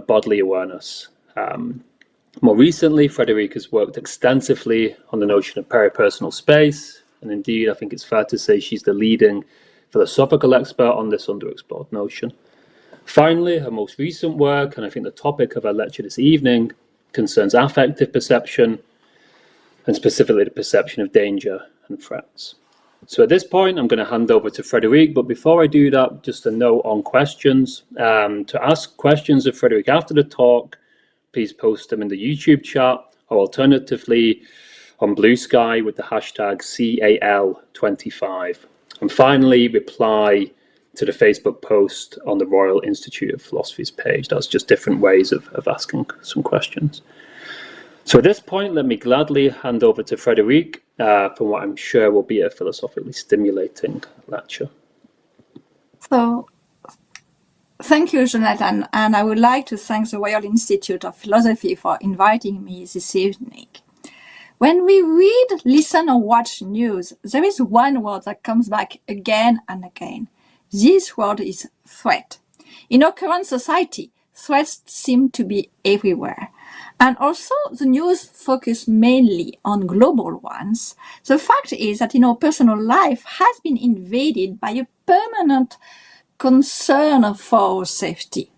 of bodily awareness. More recently, Frédérique has worked extensively on the notion of peripersonal space, and indeed, I think it's fair to say she's the leading philosophical expert on this underexplored notion. Finally, her most recent work, and I think the topic of her lecture this evening, concerns affective perception, and specifically the perception of danger and threats. So at this point, I'm going to hand over to Frédérique, but before I do that, just a note on questions. To ask questions of Frédérique after the talk, please post them in the YouTube chat, or alternatively on Blue Sky with the hashtag CAL25. And finally, reply to the Facebook post on the Royal Institute of Philosophy's page. That's just different ways of asking some questions. So at this point, let me gladly hand over to Frédérique for what I'm sure will be a philosophically stimulating lecture. So, thank you, Jonathan, and I would like to thank the Royal Institute of Philosophy for inviting me this evening. When we read, listen, or watch news, there is one word that comes back again and again. This word is threat. In our current society, threats seem to be everywhere. And also, the news focus mainly on global ones. The fact is that our personal life has been invaded by a permanent concern for safety.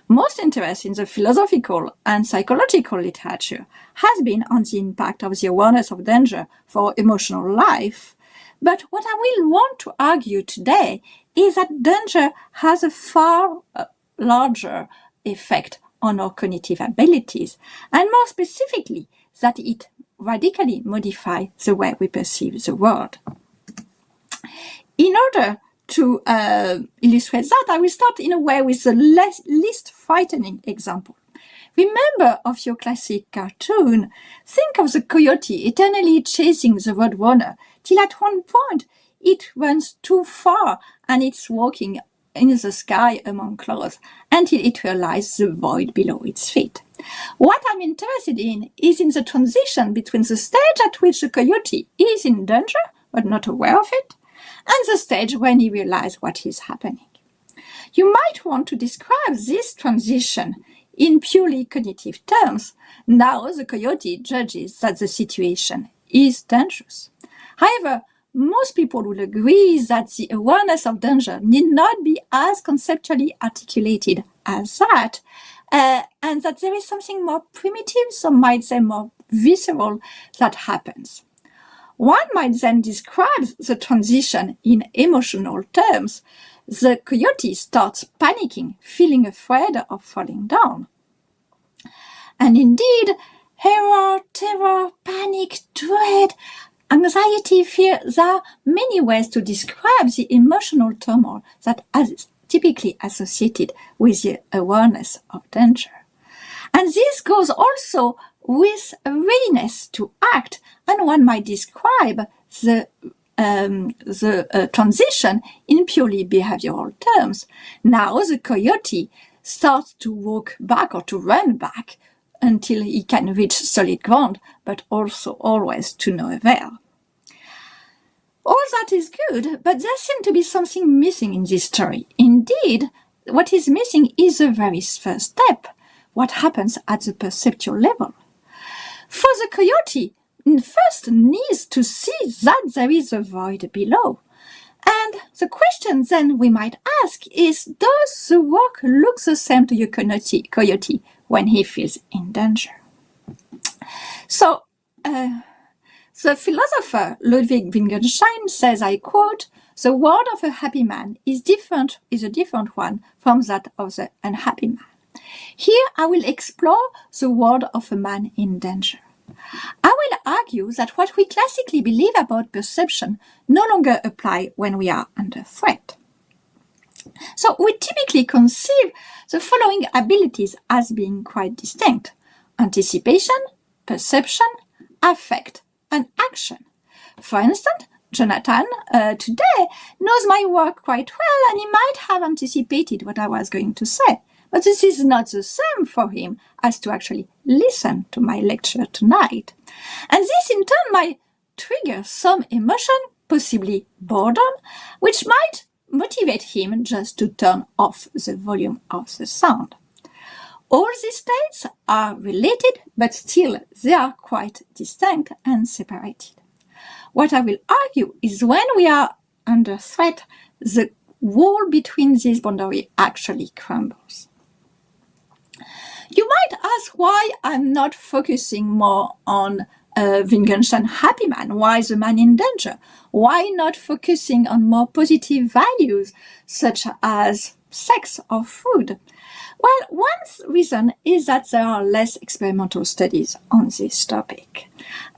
Most interest in the philosophical and psychological literature has been on the impact of the awareness of danger for emotional life. But what I will want to argue today is that danger has a far larger effect on our cognitive abilities, and more specifically, that it radically modifies the way we perceive the world. In order to illustrate that, I will start in a way with the least frightening example. Remember of your classic cartoon. Think of the coyote eternally chasing the roadrunner, till at one point it runs too far and it's walking in the sky among clouds until it realizes the void below its feet. What I'm interested in is in the transition between the stage at which the coyote is in danger but not aware of it, and the stage when he realizes what is happening. You might want to describe this transition in purely cognitive terms. Now the coyote judges that the situation is dangerous. However, most people will agree that the awareness of danger need not be as conceptually articulated as that, and that there is something more primitive, some might say more visceral, that happens. One might then describe the transition in emotional terms. The coyote starts panicking, feeling afraid of falling down. And indeed, horror, terror, panic, dread, anxiety, fear, there are many ways to describe the emotional turmoil that is typically associated with the awareness of danger. And this goes also with a readiness to act, and one might describe the transition in purely behavioral terms. Now the coyote starts to walk back or to run back until he can reach solid ground, but also always to no avail. All that is good, but there seems to be something missing in this story. Indeed, what is missing is the very first step, what happens at the perceptual level. For the coyote, first needs to see that there is a void below. And the question then we might ask is, does the work look the same to your coyote when he feels in danger? So, the philosopher Ludwig Wittgenstein says, I quote, "The world of a happy man is a different one from that of the unhappy man." Here I will explore the world of a man in danger. I will argue that what we classically believe about perception no longer apply when we are under threat. So we typically conceive the following abilities as being quite distinct: anticipation, perception, affect, and action. For instance, Jonathan today knows my work quite well, and he might have anticipated what I was going to say. But this is not the same for him as to actually listen to my lecture tonight. And this in turn might trigger some emotion, possibly boredom, which might motivate him just to turn off the volume of the sound. All these states are related, but still they are quite distinct and separated. What I will argue is when we are under threat, the wall between these boundaries actually crumbles. You might ask why I'm not focusing more on Wittgenstein happy man, why the man in danger? Why not focusing on more positive values such as sex or food? Well, one reason is that there are less experimental studies on this topic.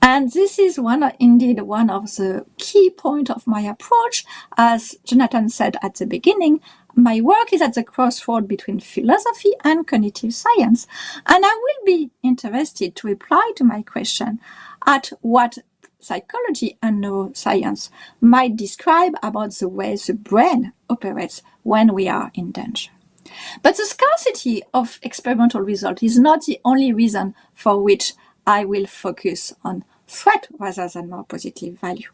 And this is indeed one of the key points of my approach. As Jonathan said at the beginning, my work is at the crossroad between philosophy and cognitive science. And I will be interested to reply to my question at what psychology and neuroscience might describe about the way the brain operates when we are in danger. But the scarcity of experimental results is not the only reason for which I will focus on threat rather than more positive value.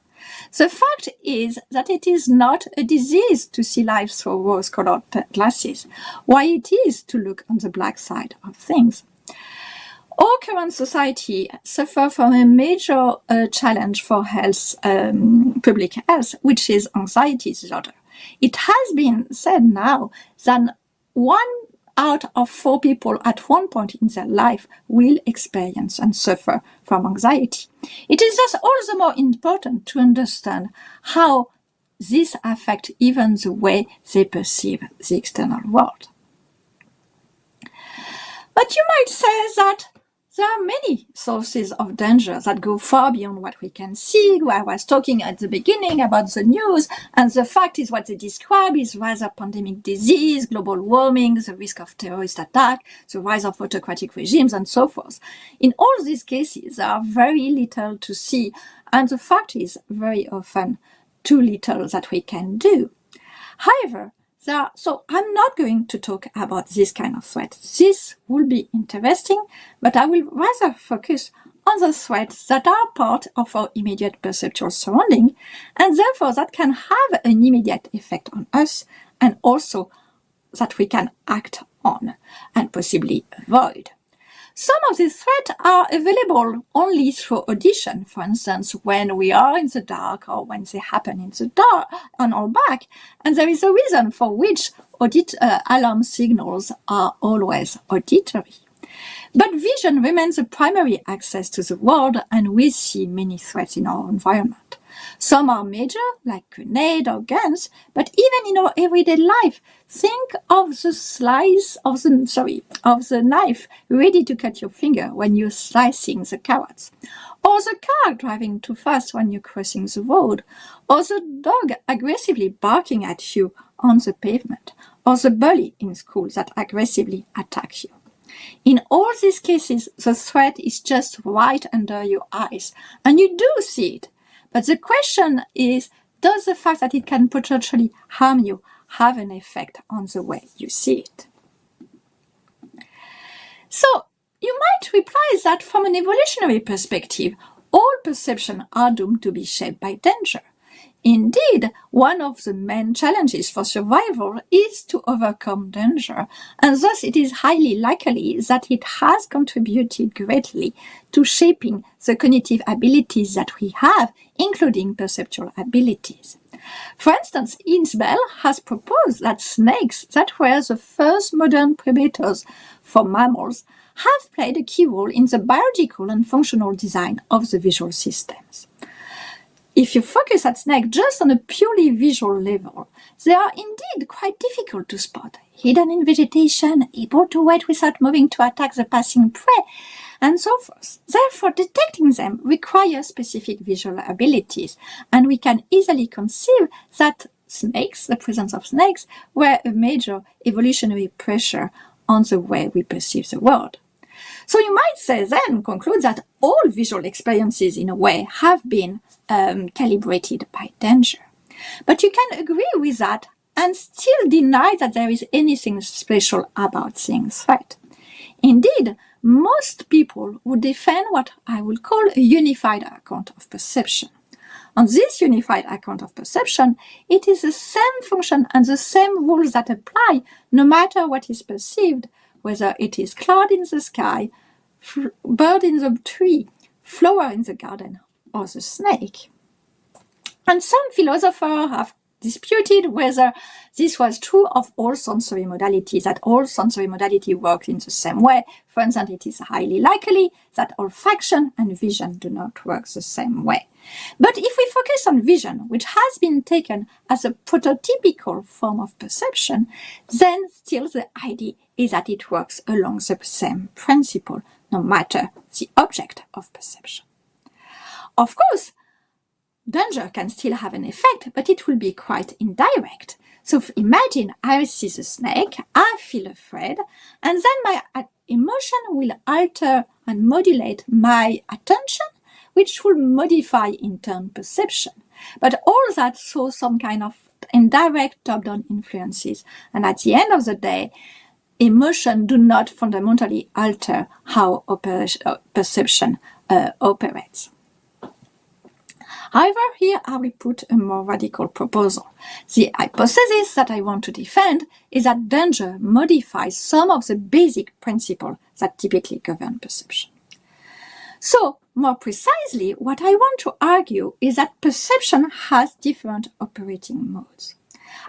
The fact is that it is not a disease to see life through rose-colored glasses, while it is to look on the black side of things. Our current society suffers from a major challenge for health, public health, which is anxiety disorder. It has been said now that 1 out of 4 people at one point in their life will experience and suffer from anxiety. It is thus all the more important to understand how this affects even the way they perceive the external world. But you might say that there are many sources of danger that go far beyond what we can see. I was talking at the beginning about the news, and the fact is what they describe is rather pandemic disease, global warming, the risk of terrorist attack, the rise of autocratic regimes, and so forth. In all these cases, there are very little to see, and the fact is very often too little that we can do. However, so I'm not going to talk about this kind of threat. This will be interesting, but I will rather focus on the threats that are part of our immediate perceptual surrounding, and therefore that can have an immediate effect on us, and also that we can act on and possibly avoid. Some of these threats are available only through audition, for instance, when we are in the dark or when they happen in the dark on our back, and there is a reason for which alarm signals are always auditory. But vision remains the primary access to the world, and we see many threats in our environment. Some are major, like grenades or guns, but even in our everyday life, think of the slice of the knife ready to cut your finger when you're slicing the carrots, or the car driving too fast when you're crossing the road, or the dog aggressively barking at you on the pavement, or the bully in school that aggressively attacks you. In all these cases, the threat is just right under your eyes, and you do see it. But the question is, does the fact that it can potentially harm you have an effect on the way you see it? So, you might reply that from an evolutionary perspective, all perceptions are doomed to be shaped by danger. Indeed, one of the main challenges for survival is to overcome danger, and thus it is highly likely that it has contributed greatly to shaping the cognitive abilities that we have, including perceptual abilities. For instance, Innsbell has proposed that snakes, that were the first modern predators for mammals, have played a key role in the biological and functional design of the visual systems. If you focus at snakes just on a purely visual level, they are indeed quite difficult to spot, hidden in vegetation, able to wait without moving to attack the passing prey, and so forth. Therefore, detecting them requires specific visual abilities, and we can easily conceive that snakes, the presence of snakes, were a major evolutionary pressure on the way we perceive the world. So you might say then, conclude that all visual experiences in a way have been calibrated by danger. But you can agree with that and still deny that there is anything special about seeing threat. Indeed, most people would defend what I will call a unified account of perception. On this unified account of perception, it is the same function and the same rules that apply no matter what is perceived, whether it is cloud in the sky, bird in the tree, flower in the garden, or the snake. And some philosophers have disputed whether this was true of all sensory modalities, that all sensory modality work in the same way. For instance, it is highly likely that olfaction and vision do not work the same way. But if we focus on vision, which has been taken as a prototypical form of perception, then still the idea is that it works along the same principle, no matter the object of perception. Of course, danger can still have an effect, but it will be quite indirect. So imagine I see the snake, I feel afraid, and then my emotion will alter and modulate my attention, which will modify in turn perception. But all that shows some kind of indirect top-down influences. And at the end of the day, emotion do not fundamentally alter how perception operates. However, here I will put a more radical proposal. The hypothesis that I want to defend is that danger modifies some of the basic principles that typically govern perception. So, more precisely, what I want to argue is that perception has different operating modes.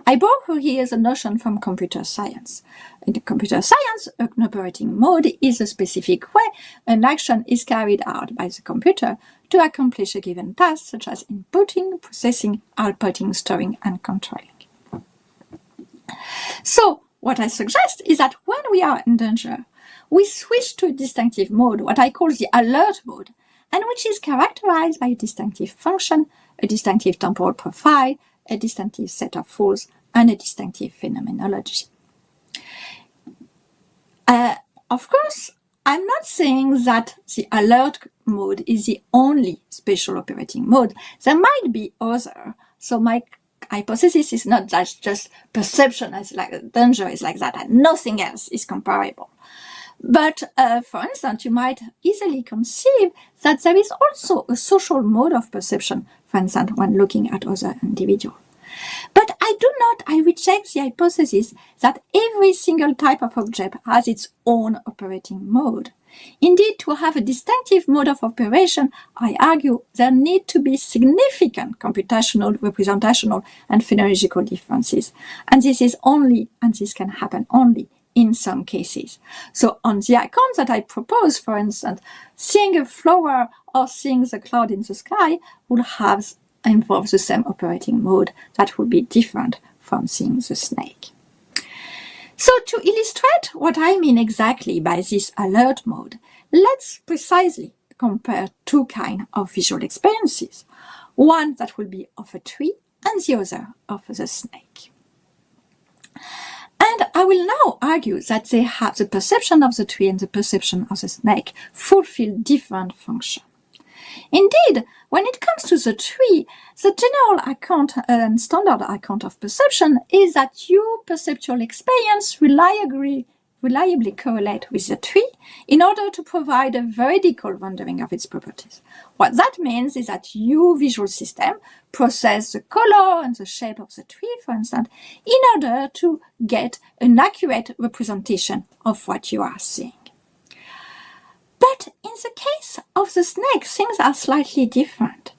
I borrow here the notion from computer science. In computer science, an operating mode is a specific way an action is carried out by the computer to accomplish a given task, such as inputting, processing, outputting, storing, and controlling. So, what I suggest is that when we are in danger, we switch to a distinctive mode, what I call the alert mode, and which is characterized by a distinctive function, a distinctive temporal profile, a distinctive set of rules, and a distinctive phenomenology. Of course, I'm not saying that the alert mode is the only spatial operating mode. There might be other. So my hypothesis is not that just perception is like danger is like that and nothing else is comparable. But for instance, you might easily conceive that there is also a social mode of perception, for instance, when looking at other individuals. But I reject the hypothesis that every single type of object has its own operating mode. Indeed, to have a distinctive mode of operation, I argue there need to be significant computational, representational, and phenological differences. And this can happen only in some cases. So on the account that I propose, for instance, seeing a flower or seeing the cloud in the sky will involve the same operating mode that will be different from seeing the snake. So to illustrate what I mean exactly by this alert mode, let's precisely compare two kinds of visual experiences. One that will be of a tree and the other of the snake. And I will now argue that they have the perception of the tree and the perception of the snake fulfill different functions. Indeed, when it comes to the tree, the general account and standard account of perception is that your perceptual experience reliably correlate with the tree in order to provide a veridical rendering of its properties. What that means is that your visual system processes the color and the shape of the tree, for instance, in order to get an accurate representation of what you are seeing. But in the case of the snake, things are slightly different.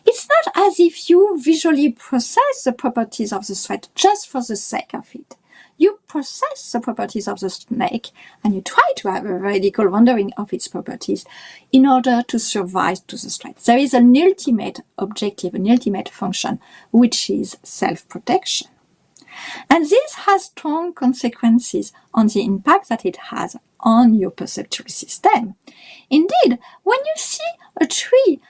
It's not as if you visually process the properties of the thread just for the sake of it. You process the properties of the snake and you try to have a radical rendering of its properties in order to survive to the threat. There is an ultimate objective, an ultimate function, which is self-protection. And this has strong consequences on the impact that it has on your perceptual system. Indeed, when you see a tree,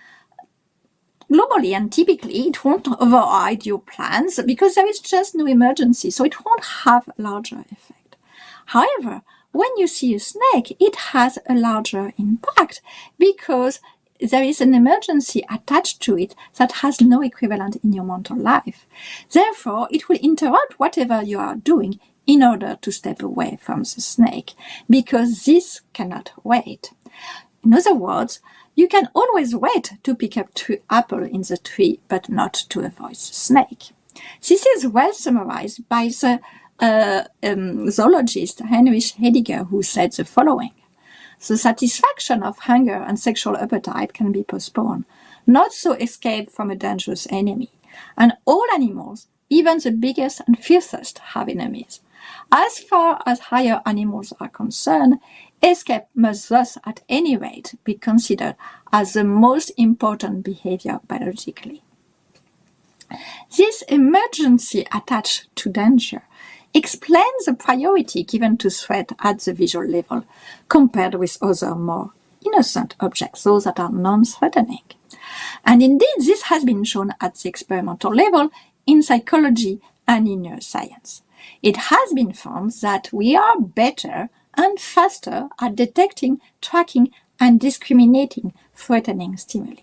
globally and typically, it won't override your plans because there is just no emergency, so it won't have a larger effect. However, when you see a snake, it has a larger impact because there is an emergency attached to it that has no equivalent in your mental life. Therefore, it will interrupt whatever you are doing in order to step away from the snake, because this cannot wait. In other words, you can always wait to pick up an apple in the tree, but not to avoid the snake. This is well summarized by the zoologist Heinrich Heidegger, who said the following: "The satisfaction of hunger and sexual appetite can be postponed, not so escape from a dangerous enemy. And all animals, even the biggest and fiercest, have enemies. As far as higher animals are concerned, escape must thus at any rate be considered as the most important behavior biologically." This emergency attached to danger explains the priority given to threat at the visual level compared with other more innocent objects, those that are non-threatening. And indeed, this has been shown at the experimental level in psychology and in neuroscience. It has been found that we are better and faster at detecting, tracking, and discriminating threatening stimuli.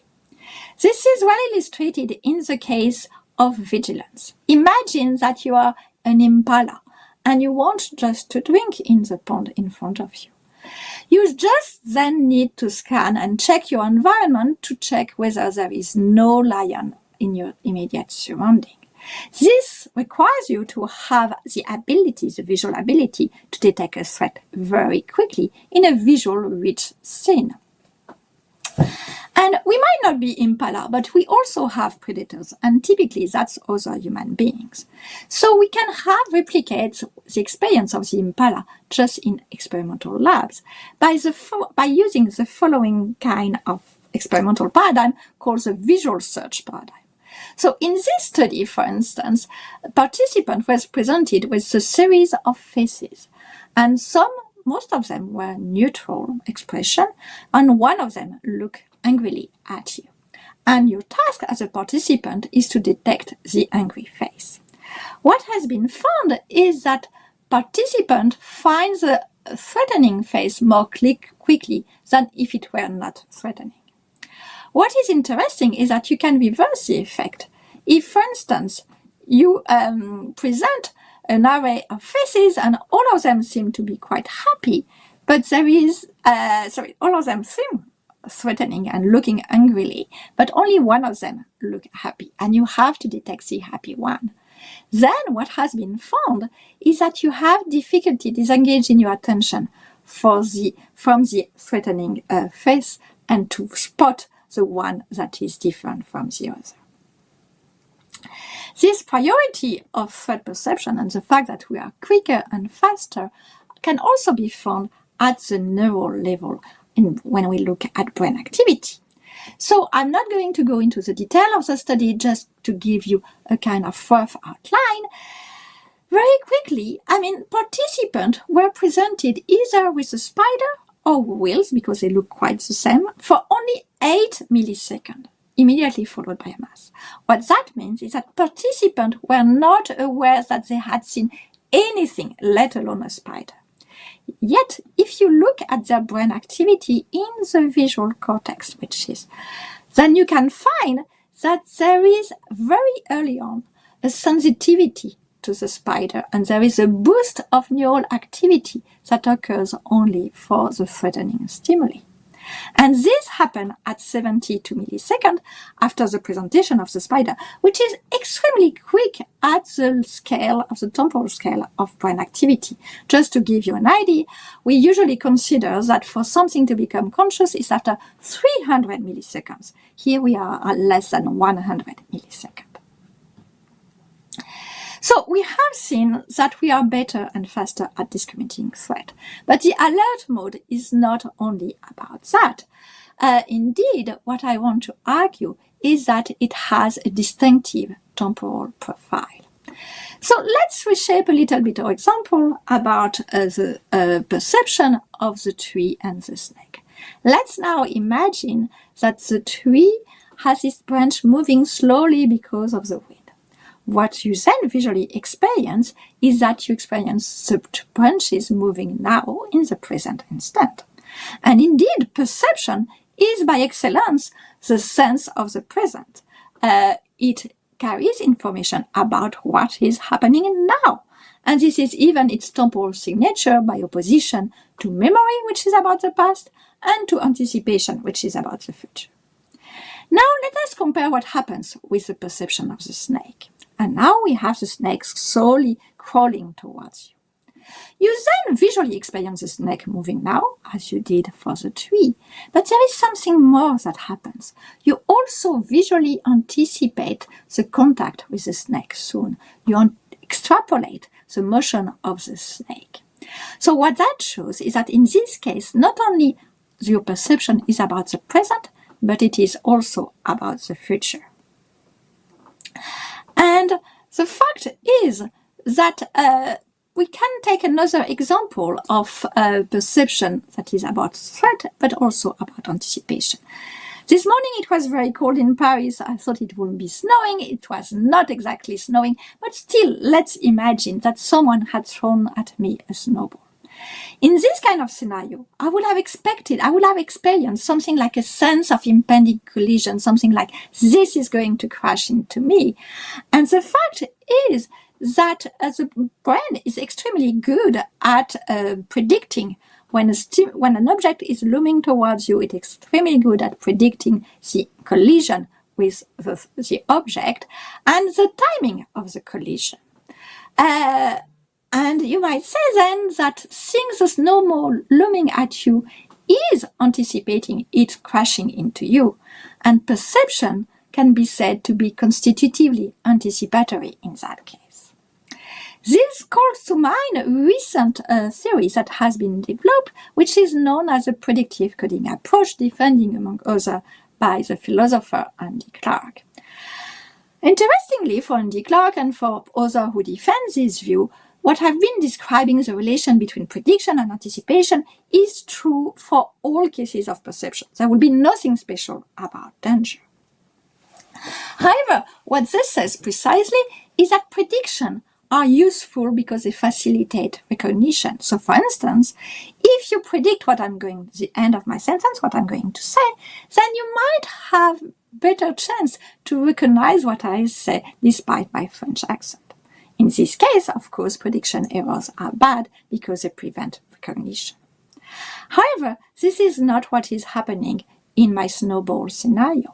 This is well illustrated in the case of vigilance. Imagine that you are an impala and you want just to drink in the pond in front of you. You just then need to scan and check your environment to check whether there is no lion in your immediate surrounding. This requires you to have the ability, the visual ability, to detect a threat very quickly in a visual-rich scene. And we might not be impala, but we also have predators, and typically that's other human beings. So we can replicate the experience of the impala just in experimental labs by using the following kind of experimental paradigm called the visual search paradigm. So in this study, for instance, a participant was presented with a series of faces, and most of them were neutral expression, and one of them looked angrily at you. And your task as a participant is to detect the angry face. What has been found is that participant finds the threatening face more quickly than if it were not threatening. What is interesting is that you can reverse the effect. If, for instance, you present an array of faces and all of them seem to be quite happy, but all of them seem threatening and looking angrily, but only one of them look happy, and you have to detect the happy one. Then what has been found is that you have difficulty disengaging your attention from the threatening face and to spot the one that is different from the other. This priority of threat perception and the fact that we are quicker and faster can also be found at the neural level when we look at brain activity. So I'm not going to go into the detail of the study, just to give you a kind of rough outline. Very quickly, participants were presented either with a spider or wheels, because they look quite the same, for only 8 milliseconds, immediately followed by a mass. What that means is that participants were not aware that they had seen anything, let alone a spider. Yet, if you look at their brain activity in the visual cortex, then you can find that there is very early on a sensitivity to the spider, and there is a boost of neural activity that occurs only for the threatening stimuli. And this happened at 72 milliseconds after the presentation of the spider, which is extremely quick at the scale of the temporal scale of brain activity. Just to give you an idea, we usually consider that for something to become conscious is after 300 milliseconds. Here we are at less than 100 milliseconds. So we have seen that we are better and faster at discriminating threat. But the alert mode is not only about that. Indeed, what I want to argue is that it has a distinctive temporal profile. So let's reshape a little bit our example about the perception of the tree and the snake. Let's now imagine that the tree has its branch moving slowly because of the wind. What you then visually experience is that you experience the branches moving now in the present instant. And indeed, perception is by excellence the sense of the present. It carries information about what is happening now. And this is even its temporal signature by opposition to memory, which is about the past, and to anticipation, which is about the future. Now let us compare what happens with the perception of the snake. And now we have the snake slowly crawling towards you. You then visually experience the snake moving now, as you did for the tree. But there is something more that happens. You also visually anticipate the contact with the snake soon. You extrapolate the motion of the snake. So what that shows is that in this case, not only your perception is about the present, but it is also about the future. And the fact is that we can take another example of perception that is about threat, but also about anticipation. This morning it was very cold in Paris. I thought it would be snowing. It was not exactly snowing, but still, let's imagine that someone had thrown at me a snowball. In this kind of scenario, I would have experienced something like a sense of impending collision, something like this is going to crash into me. And the fact is that the brain is extremely good at predicting when an object is looming towards you. It's extremely good at predicting the collision with the object and the timing of the collision. And you might say then that seeing the snowball looming at you is anticipating it crashing into you. And perception can be said to be constitutively anticipatory in that case. This calls to mind a recent theory that has been developed, which is known as the predictive coding approach, defended among others by the philosopher Andy Clark. Interestingly, for Andy Clark and for others who defend this view, what I've been describing, the relation between prediction and anticipation, is true for all cases of perception. There will be nothing special about danger. However, what this says precisely is that predictions are useful because they facilitate recognition. So, for instance, if you predict the end of my sentence, what I'm going to say, then you might have better chance to recognize what I say despite my French accent. In this case, of course, prediction errors are bad because they prevent recognition. However, this is not what is happening in my snowball scenario.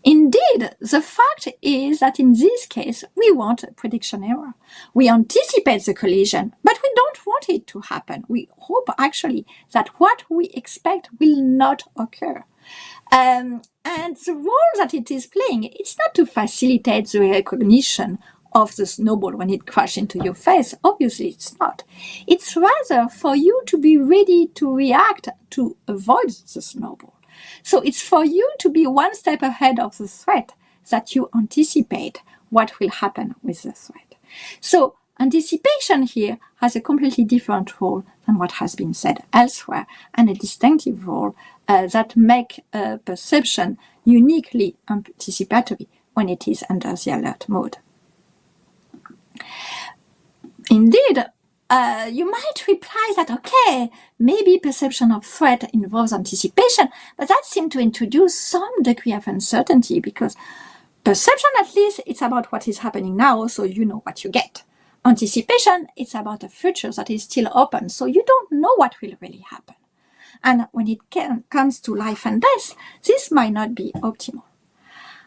Indeed, the fact is that in this case, we want a prediction error. We anticipate the collision, but we don't want it to happen. We hope actually that what we expect will not occur. And the role that it is playing, it's not to facilitate the recognition of the snowball when it crashes into your face. Obviously, it's not. It's rather for you to be ready to react to avoid the snowball. So it's for you to be one step ahead of the threat that you anticipate what will happen with the threat. So anticipation here has a completely different role than what has been said elsewhere, and a distinctive role that make perception uniquely anticipatory when it is under the alert mode. Indeed, you might reply that, okay, maybe perception of threat involves anticipation, but that seems to introduce some degree of uncertainty because perception, at least, it's about what is happening now, so you know what you get. Anticipation, it's about a future that is still open, so you don't know what will really happen. And when it comes to life and death, this might not be optimal.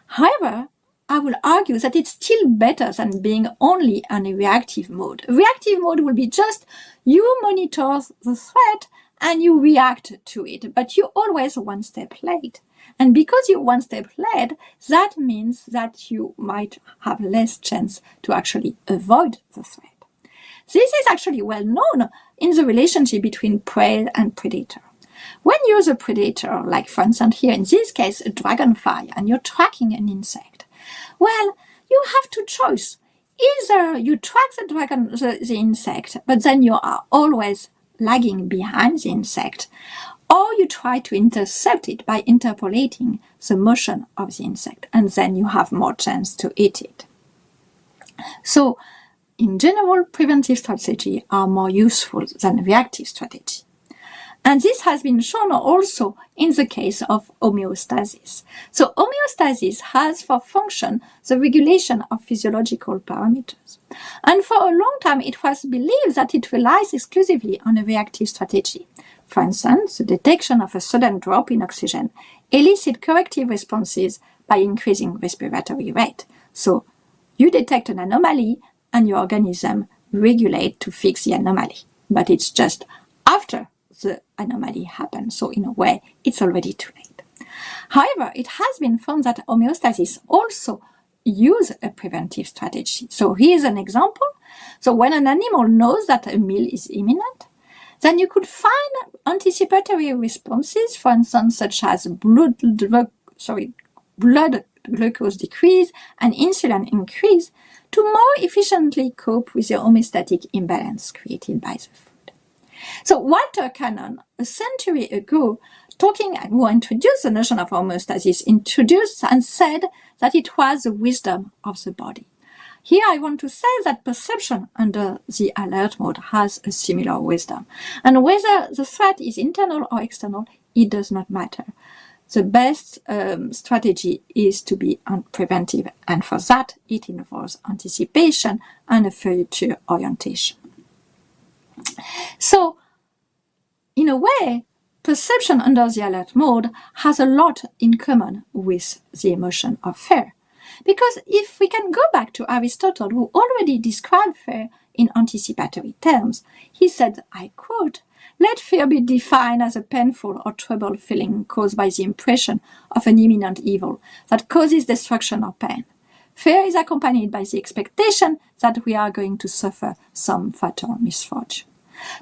However, I will argue that it's still better than being only on a reactive mode. A reactive mode will be just you monitor the threat and you react to it, but you're always one step late. And because you're one step late, that means that you might have less chance to actually avoid the threat. This is actually well known in the relationship between prey and predator. When you're the predator, like for instance here in this case, a dragonfly, and you're tracking an insect, well, you have two choices. Either you track the insect, but then you are always lagging behind the insect, or you try to intercept it by interpolating the motion of the insect, and then you have more chance to eat it. So, in general, preventive strategies are more useful than reactive strategy. And this has been shown also in the case of homeostasis. So homeostasis has for function the regulation of physiological parameters. And for a long time, it was believed that it relies exclusively on a reactive strategy. For instance, the detection of a sudden drop in oxygen elicits corrective responses by increasing respiratory rate. So You detect an anomaly and your organism regulates to fix the anomaly. But it's just after the anomaly happens. So in a way, it's already too late. However, it has been found that homeostasis also use a preventive strategy. So here's an example. So when an animal knows that a meal is imminent, then you could find anticipatory responses, for instance, such as blood glucose decrease and insulin increase, to more efficiently cope with the homeostatic imbalance created by the food. So Walter Cannon, a century ago, who introduced the notion of homeostasis, introduced and said that it was the wisdom of the body. Here I want to say that perception under the alert mode has a similar wisdom. And whether the threat is internal or external, it does not matter. The best strategy is to be preventive, and for that it involves anticipation and a future orientation. So, in a way, perception under the alert mode has a lot in common with the emotion of fear. Because if we can go back to Aristotle, who already described fear in anticipatory terms, he said, I quote, "Let fear be defined as a painful or troubled feeling caused by the impression of an imminent evil that causes destruction or pain. Fear is accompanied by the expectation that we are going to suffer some fatal misfortune."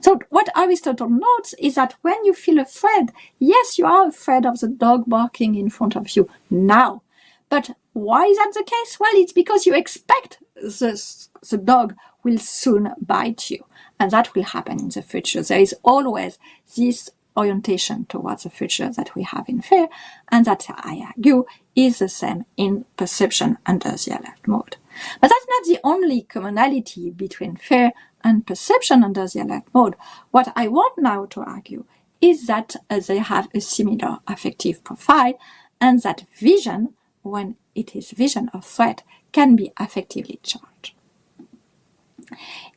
So what Aristotle notes is that when you feel afraid, yes, you are afraid of the dog barking in front of you now. But why is that the case? Well, it's because you expect the dog will soon bite you, and that will happen in the future. There is always this orientation towards the future that we have in fear, and that, I argue, is the same in perception under the alert mode. But that's not the only commonality between fear and perception under the alert mode. What I want now to argue is that they have a similar affective profile, and that vision, when it is vision of threat, can be affectively charged.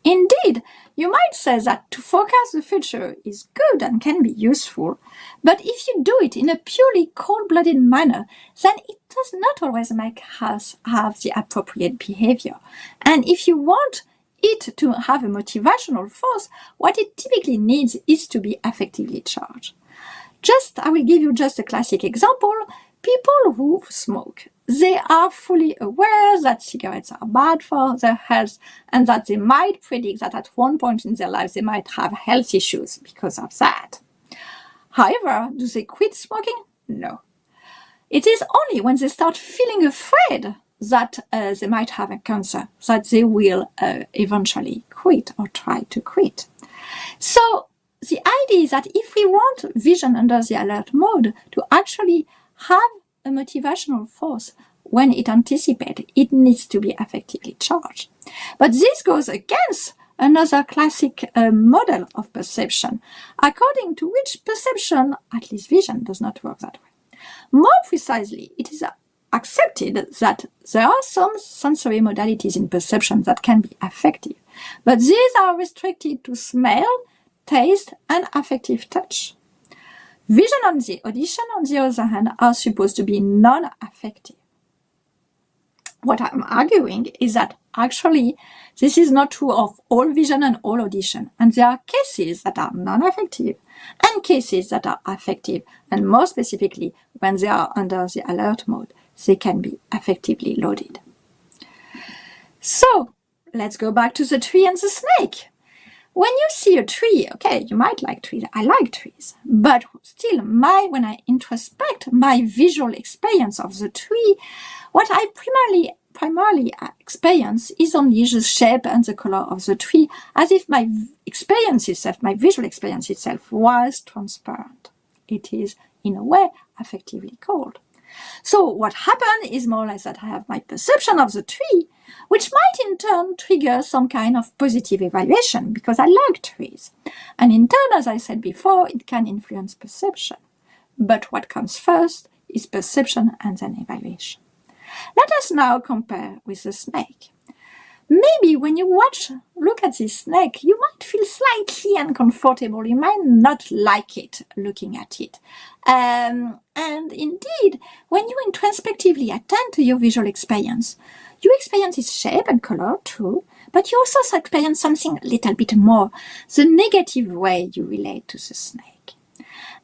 Indeed, you might say that to forecast the future is good and can be useful, but if you do it in a purely cold-blooded manner, then it does not always make us have the appropriate behavior. And if you want it to have a motivational force, what it typically needs is to be affectively charged. I will give you just a classic example. People who smoke, they are fully aware that cigarettes are bad for their health and that they might predict that at one point in their lives they might have health issues because of that. However, do they quit smoking? No. It is only when they start feeling afraid that they might have a cancer that they will eventually quit or try to quit. So the idea is that if we want vision under the alert mode to actually have a motivational force when it anticipates, it needs to be affectively charged. But this goes against another classic model of perception, according to which perception, at least vision, does not work that way. More precisely, it is accepted that there are some sensory modalities in perception that can be affective, but these are restricted to smell, taste, and affective touch. Vision and the audition, on the other hand, are supposed to be non-affective. What I'm arguing is that actually this is not true of all vision and all audition, and there are cases that are non-affective and cases that are affective, and more specifically, when they are under the alert mode, they can be affectively loaded. So, let's go back to the tree and the snake. When you see a tree, okay, you might like trees, I like trees, but still when I introspect my visual experience of the tree, what I primarily experience is only the shape and the color of the tree, as if my visual experience itself was transparent. It is, in a way, affectively cold. So what happened is more or less that I have my perception of the tree, which might in turn trigger some kind of positive evaluation because I like trees. And in turn, as I said before, it can influence perception. But what comes first is perception and then evaluation. Let us now compare with the snake. maybe when you look at this snake, you might feel slightly uncomfortable. You might not like it, looking at it. And indeed, when you introspectively attend to your visual experience, you experience its shape and color too, but you also experience something a little bit more, the negative way you relate to the snake.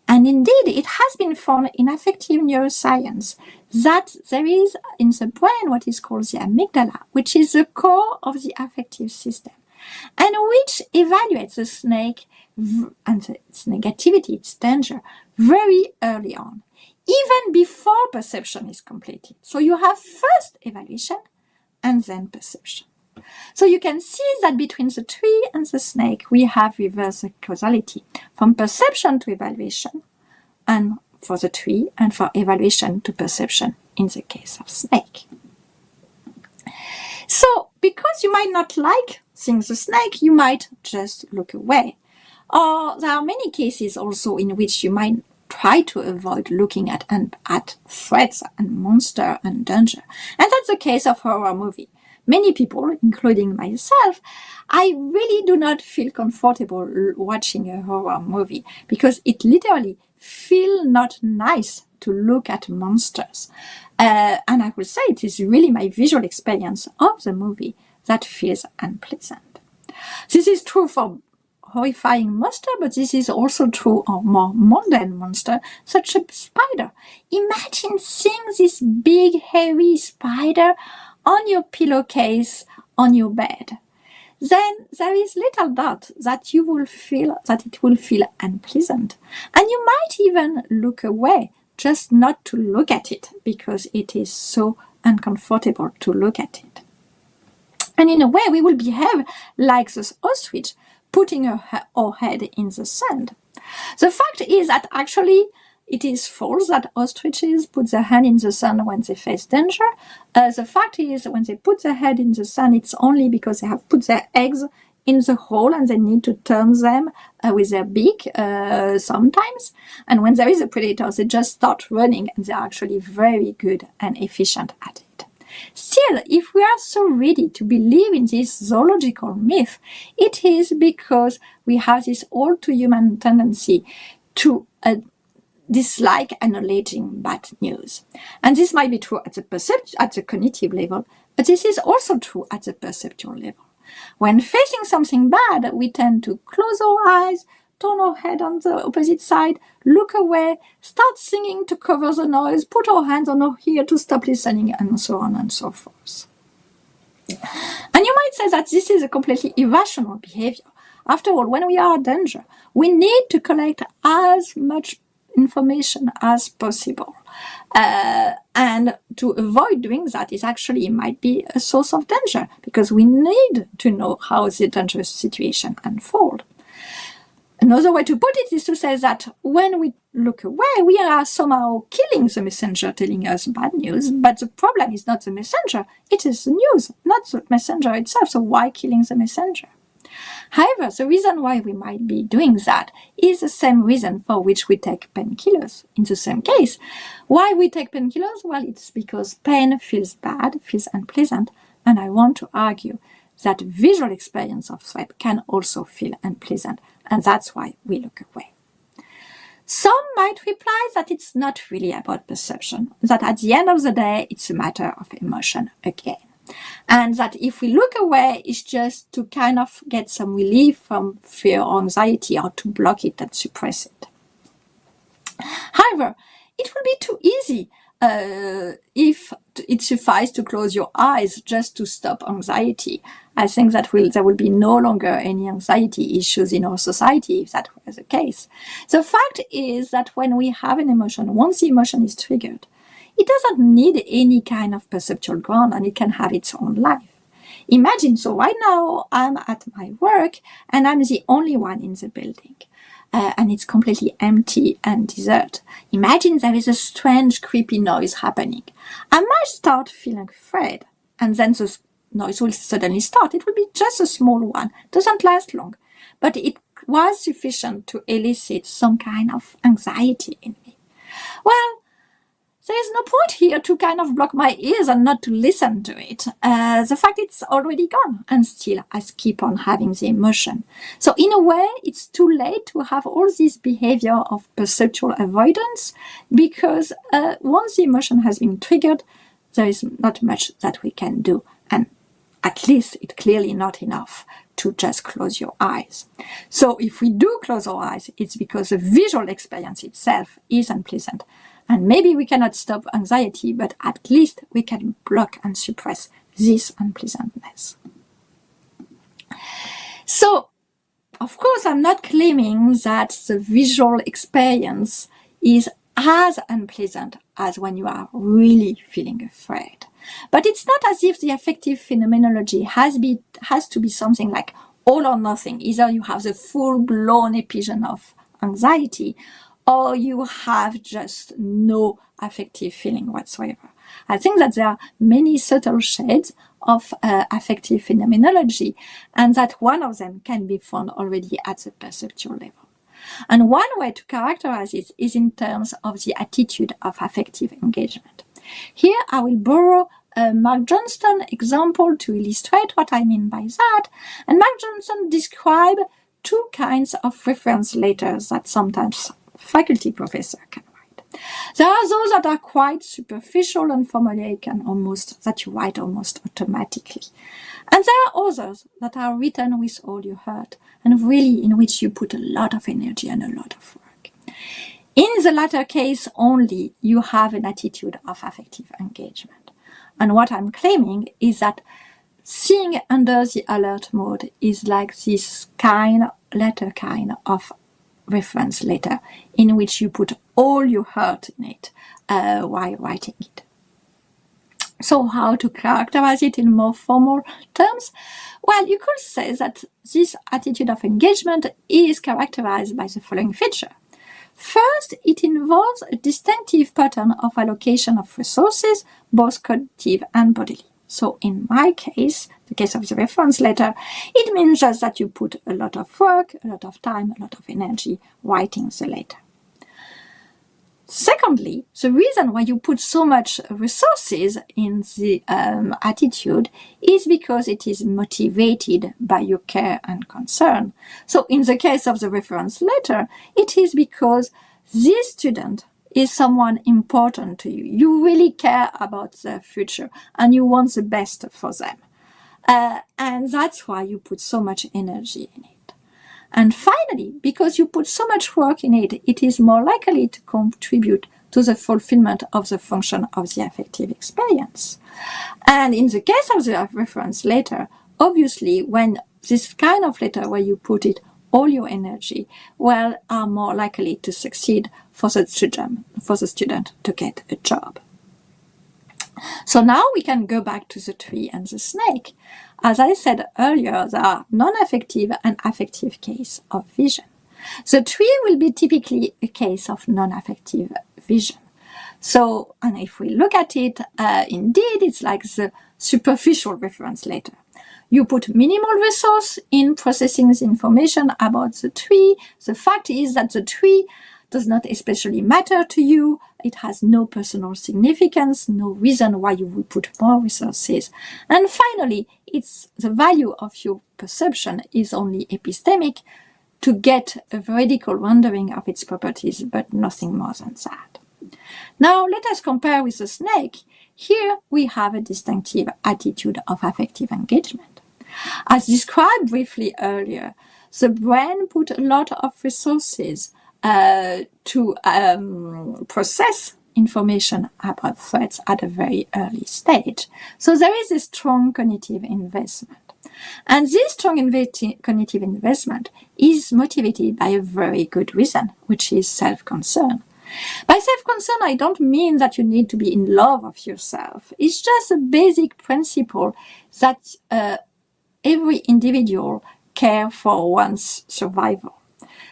And indeed, it has been found in affective neuroscience that there is in the brain what is called the amygdala, which is the core of the affective system, and which evaluates the snake and its negativity, its danger, very early on, even before perception is completed. So you have first evaluation and then perception. So you can see that between the tree and the snake, we have reverse causality from perception to evaluation, and for the tree, and for evaluation to perception in the case of snake. So because you might not like seeing the snake, you might just look away. Or there are many cases also in which you might try to avoid looking at threats and monster and danger. And that's the case of horror movie. Many people, including myself, I really do not feel comfortable watching a horror movie because it literally feels not nice to look at monsters. And I would say it is really my visual experience of the movie that feels unpleasant. This is true for horrifying monster, but this is also true of more mundane monster, such a spider. Imagine seeing this big, hairy spider on your pillowcase on your bed. Then there is little doubt that it will feel unpleasant. And you might even look away, just not to look at it, because it is so uncomfortable to look at it. And in a way, we will behave like this ostrich, putting our head in the sand. The fact is that actually it is false that ostriches put their hand in the sand when they face danger. The fact is when they put their head in the sand, it's only because they have put their eggs in the hole and they need to turn them with their beak sometimes. And when there is a predator, they just start running, and they're actually very good and efficient at it. Still, if we are so ready to believe in this zoological myth, it is because we have this all-too-human tendency to dislike acknowledging bad news. And this might be true at the cognitive level, but this is also true at the perceptual level. When facing something bad, we tend to close our eyes, turn our head on the opposite side, look away, start singing to cover the noise, put our hands on our ear to stop listening, and so on and so forth. And you might say that this is a completely irrational behavior. After all, when we are in danger, we need to collect as much information as possible. And to avoid doing that is actually might be a source of danger, because we need to know how the dangerous situation unfolds. Another way to put it is to say that when we look away, we are somehow killing the messenger telling us bad news, but the problem is not the messenger, it is the news, not the messenger itself. So why killing the messenger? However, the reason why we might be doing that is the same reason for which we take painkillers. In the same case, why we take painkillers? Well, it's because pain feels bad, feels unpleasant, and I want to argue that visual experience of threat can also feel unpleasant, and that's why we look away. Some might reply that it's not really about perception, that at the end of the day, it's a matter of emotion again. And that if we look away, it's just to kind of get some relief from fear or anxiety, or to block it and suppress it. However, it will be too easy if it suffices to close your eyes just to stop anxiety. I think that there will be no longer any anxiety issues in our society if that were the case. The fact is that when we have an emotion, once the emotion is triggered, it doesn't need any kind of perceptual ground, and it can have its own life. Imagine, so right now I'm at my work and I'm the only one in the building. And it's completely empty and desert. Imagine there is a strange, creepy noise happening. I might start feeling afraid, and then the noise will suddenly start. It will be just a small one. It doesn't last long, but it was sufficient to elicit some kind of anxiety in me. Well, there is no point here to kind of block my ears and not to listen to it. The fact it's already gone, and still I keep on having the emotion. So in a way, it's too late to have all this behavior of perceptual avoidance, because once the emotion has been triggered, there is not much that we can do. And at least it's clearly not enough to just close your eyes. So if we do close our eyes, it's because the visual experience itself is unpleasant. And maybe we cannot stop anxiety, but at least we can block and suppress this unpleasantness. So, of course, I'm not claiming that the visual experience is as unpleasant as when you are really feeling afraid. But it's not as if the affective phenomenology has to be something like all or nothing. Either you have the full-blown episode of anxiety, or you have just no affective feeling whatsoever. I think that there are many subtle shades of affective phenomenology, and that one of them can be found already at the perceptual level. And one way to characterize it is in terms of the attitude of affective engagement. Here I will borrow a Mark Johnston example to illustrate what I mean by that. And Mark Johnston describes two kinds of reference letters that sometimes faculty professor can write. There are those that are quite superficial and formulaic and that you write almost automatically. And there are others that are written with all your heart and really in which you put a lot of energy and a lot of work. In the latter case only, you have an attitude of affective engagement. And what I'm claiming is that seeing under the alert mode is like this latter kind of reference letter in which you put all your heart in it while writing it. So how to characterize it in more formal terms? Well, you could say that this attitude of engagement is characterized by the following feature. First, it involves a distinctive pattern of allocation of resources, both cognitive and bodily. So in my case, the case of the reference letter, it means just that you put a lot of work, a lot of time, a lot of energy writing the letter. Secondly, the reason why you put so much resources in the attitude is because it is motivated by your care and concern. So in the case of the reference letter, it is because this student is someone important to you. You really care about their future and you want the best for them. And that's why you put so much energy in it. And finally, because you put so much work in it, it is more likely to contribute to the fulfillment of the function of the affective experience. And in the case of the reference letter, obviously, when this kind of letter where you put it all your energy, well, are more likely to succeed for the student to get a job. So now we can go back to the tree and the snake. As I said earlier, there are non-affective and affective cases of vision. The tree will be typically a case of non-affective vision. So, and if we look at it, indeed, it's like the superficial reference letter. You put minimal resource in processing the information about the tree. The fact is that the tree does not especially matter to you. It has no personal significance, no reason why you would put more resources. And finally, it's the value of your perception is only epistemic to get a veridical rendering of its properties, but nothing more than that. Now, let us compare with the snake. Here we have a distinctive attitude of affective engagement. As described briefly earlier, the brain put a lot of resources to process information about threats at a very early stage. So there is a strong cognitive investment. And this strong cognitive investment is motivated by a very good reason, which is self-concern. By self-concern, I don't mean that you need to be in love of yourself. It's just a basic principle that every individual cares for one's survival.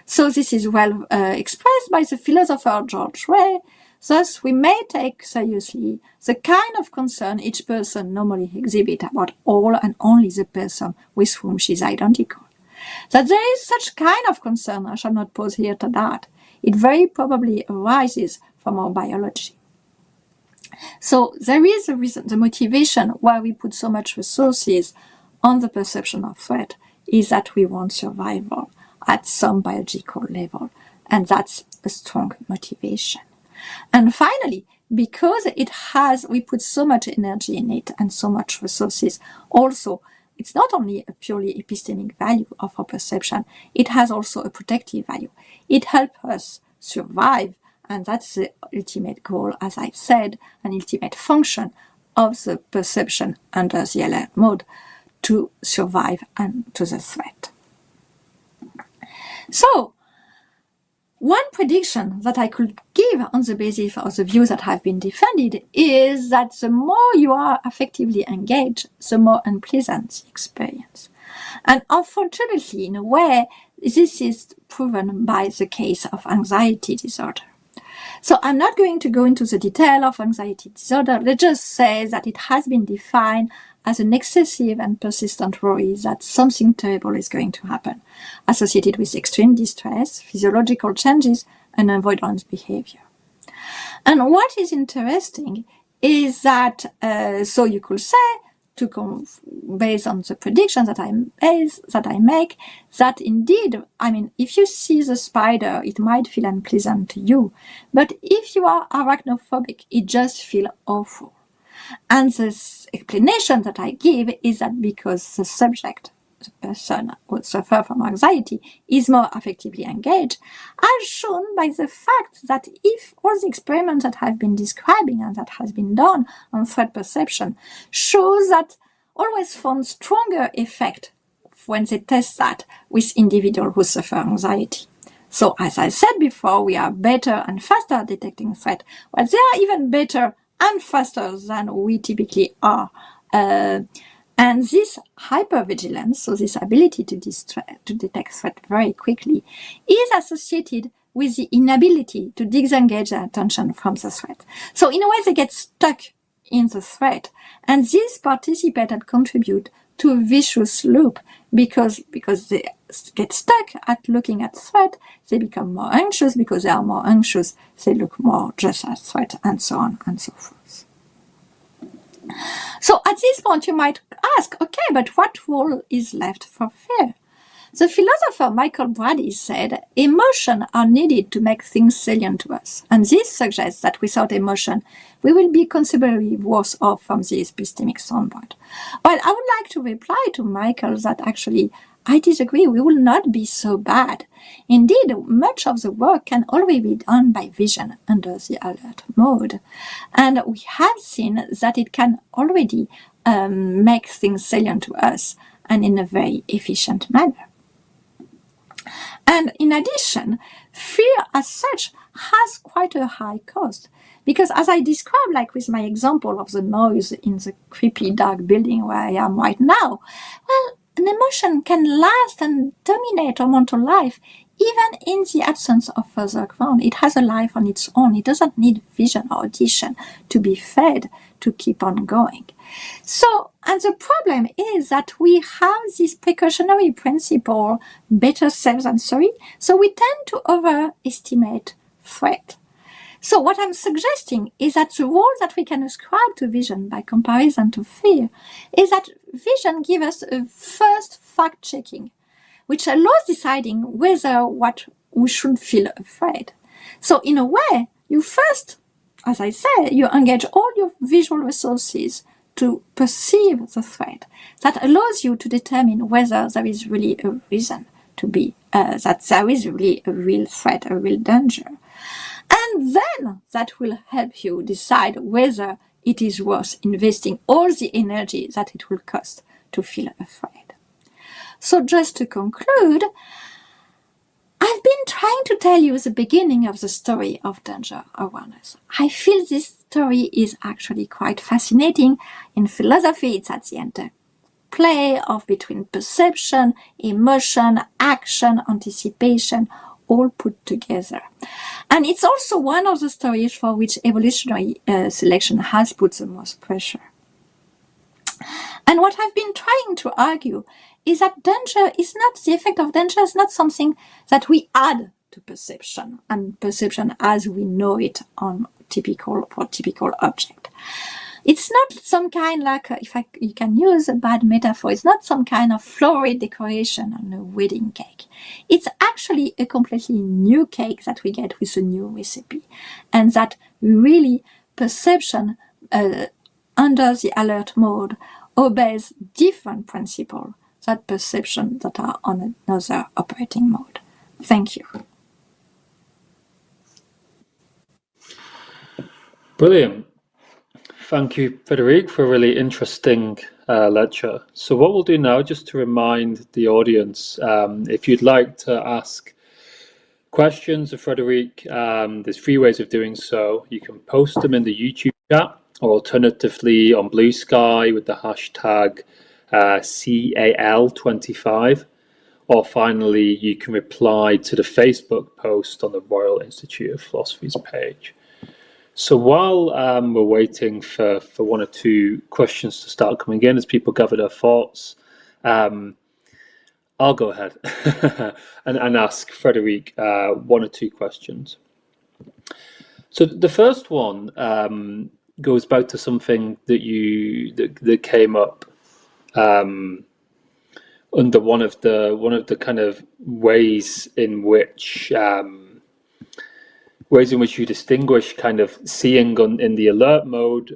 So this is well expressed by the philosopher George Ray. Thus, we may take seriously the kind of concern each person normally exhibits about all and only the person with whom she is identical. That there is such kind of concern, I shall not pause here to that. It very probably arises from our biology. So there is a reason, the motivation why we put so much resources on the perception of threat is that we want survival at some biological level. And that's a strong motivation. And finally, because we put so much energy in it and so much resources, also, it's not only a purely epistemic value of our perception, it has also a protective value. It helps us survive, and that's the ultimate goal, as I said, an ultimate function of the perception under the alert mode, to survive and to the threat. So, one prediction that I could give on the basis of the views that have been defended is that the more you are affectively engaged, the more unpleasant the experience. And unfortunately, in a way, this is proven by the case of anxiety disorder. So I'm not going to go into the detail of anxiety disorder. Let's just say that it has been defined as an excessive and persistent worry that something terrible is going to happen, associated with extreme distress, physiological changes, and avoidance behavior. And what is interesting is that, so you could say, based on the prediction that I make, that indeed, if you see the spider, it might feel unpleasant to you, but if you are arachnophobic, it just feels awful. And the explanation that I give is that because the subject, the person who suffers from anxiety, is more affectively engaged, as shown by the fact that if all the experiments that I've been describing and that has been done on threat perception shows that always found stronger effect when they test that with individuals who suffer anxiety. So as I said before, we are better and faster at detecting threat. Well, they are even better and faster than we typically are. And this hypervigilance, so this ability to detect threat very quickly, is associated with the inability to disengage their attention from the threat. So in a way, they get stuck in the threat, and this participate and contribute to a vicious loop because they get stuck at looking at threat, they become more anxious. Because they are more anxious, they look more just at threat, and so on and so forth. So at this point you might ask, okay, but what role is left for fear? The philosopher Michael Brady said, emotions are needed to make things salient to us. And this suggests that without emotion, we will be considerably worse off from the epistemic standpoint. Well, I would like to reply to Michael that actually I disagree. We will not be so bad. Indeed, much of the work can already be done by vision under the alert mode. And we have seen that it can already make things salient to us, and in a very efficient manner. And in addition, fear as such has quite a high cost. Because as I described, like with my example of the noise in the creepy dark building where I am right now, well, an emotion can last and dominate our mental life even in the absence of further ground. It has a life on its own. It doesn't need vision or audition to be fed to keep on going. So, and the problem is that we have this precautionary principle, better safe than sorry, so we tend to overestimate threat. So what I'm suggesting is that the role that we can ascribe to vision by comparison to fear is that vision gives us a first fact-checking, which allows deciding whether what we should feel afraid. So in a way, you first, as I say, you engage all your visual resources to perceive the threat. That allows you to determine whether there is really a reason to be, that there is really a real threat, a real danger. And then that will help you decide whether it is worth investing all the energy that it will cost to feel afraid. So just to conclude, I've been trying to tell you the beginning of the story of danger awareness. I feel this story is actually quite fascinating. In philosophy, it's at the interplay of between perception, emotion, action, anticipation, all put together. And it's also one of the stories for which evolutionary selection has put the most pressure. And what I've been trying to argue is that danger is not, the effect of danger is not something that we add to perception, and perception as we know it on typical object. It's not some kind like, you can use a bad metaphor, it's not some kind of floral decoration on a wedding cake. It's actually a completely new cake that we get with a new recipe. And that really perception under the alert mode obeys different principles that perception that are on another operating mode. Thank you. Brilliant. Thank you, Frédérique, for a really interesting lecture. So what we'll do now, just to remind the audience, if you'd like to ask questions of Frédérique, there's 3 ways of doing so. You can post them in the YouTube chat, or alternatively on Blue Sky with the hashtag CAL25. Or finally, you can reply to the Facebook post on the Royal Institute of Philosophy's page. So while we're waiting for 1 or 2 questions to start coming in as people gather their thoughts, I'll go ahead and ask Frédérique 1 or 2 questions. So the first one goes back to something that came up under one of the kind of ways in which you distinguish kind of seeing in the alert mode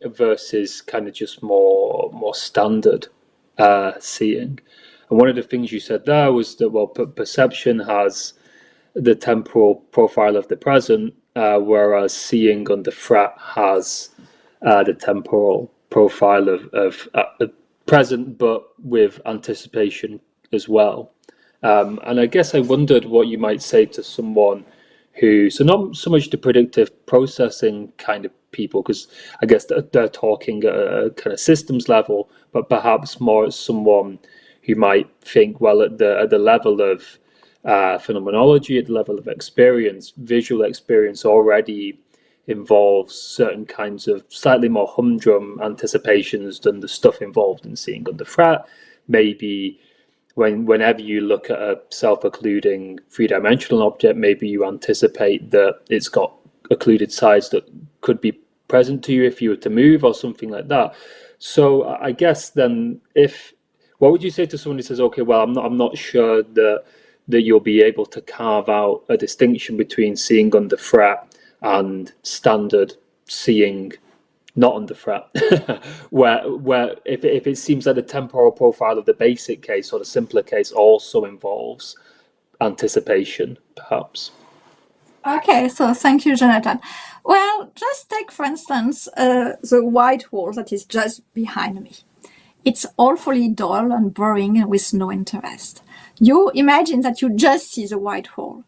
versus kind of just more standard seeing. And one of the things you said there was that, well, perception has the temporal profile of the present, whereas seeing under threat has the temporal profile of present, but with anticipation as well. And I guess I wondered what you might say to someone who, so not so much the predictive processing kind of people, because I guess they're talking at a kind of systems level, but perhaps more as someone who might think, well, at the level of phenomenology, at the level of experience, visual experience already involves certain kinds of slightly more humdrum anticipations than the stuff involved in seeing under threat. Maybe whenever you look at a self-occluding 3-dimensional object, maybe you anticipate that it's got occluded sides that could be present to you if you were to move or something like that. So I guess then, what would you say to someone who says, okay, well, I'm not sure that you'll be able to carve out a distinction between seeing under threat and standard seeing not under threat, where if it seems like the temporal profile of the basic case or the simpler case also involves anticipation, perhaps? Okay, so thank you, Jonathan. Well, just take, for instance, the white wall that is just behind me. It's awfully dull and boring and with no interest. You imagine that you just see the white wall.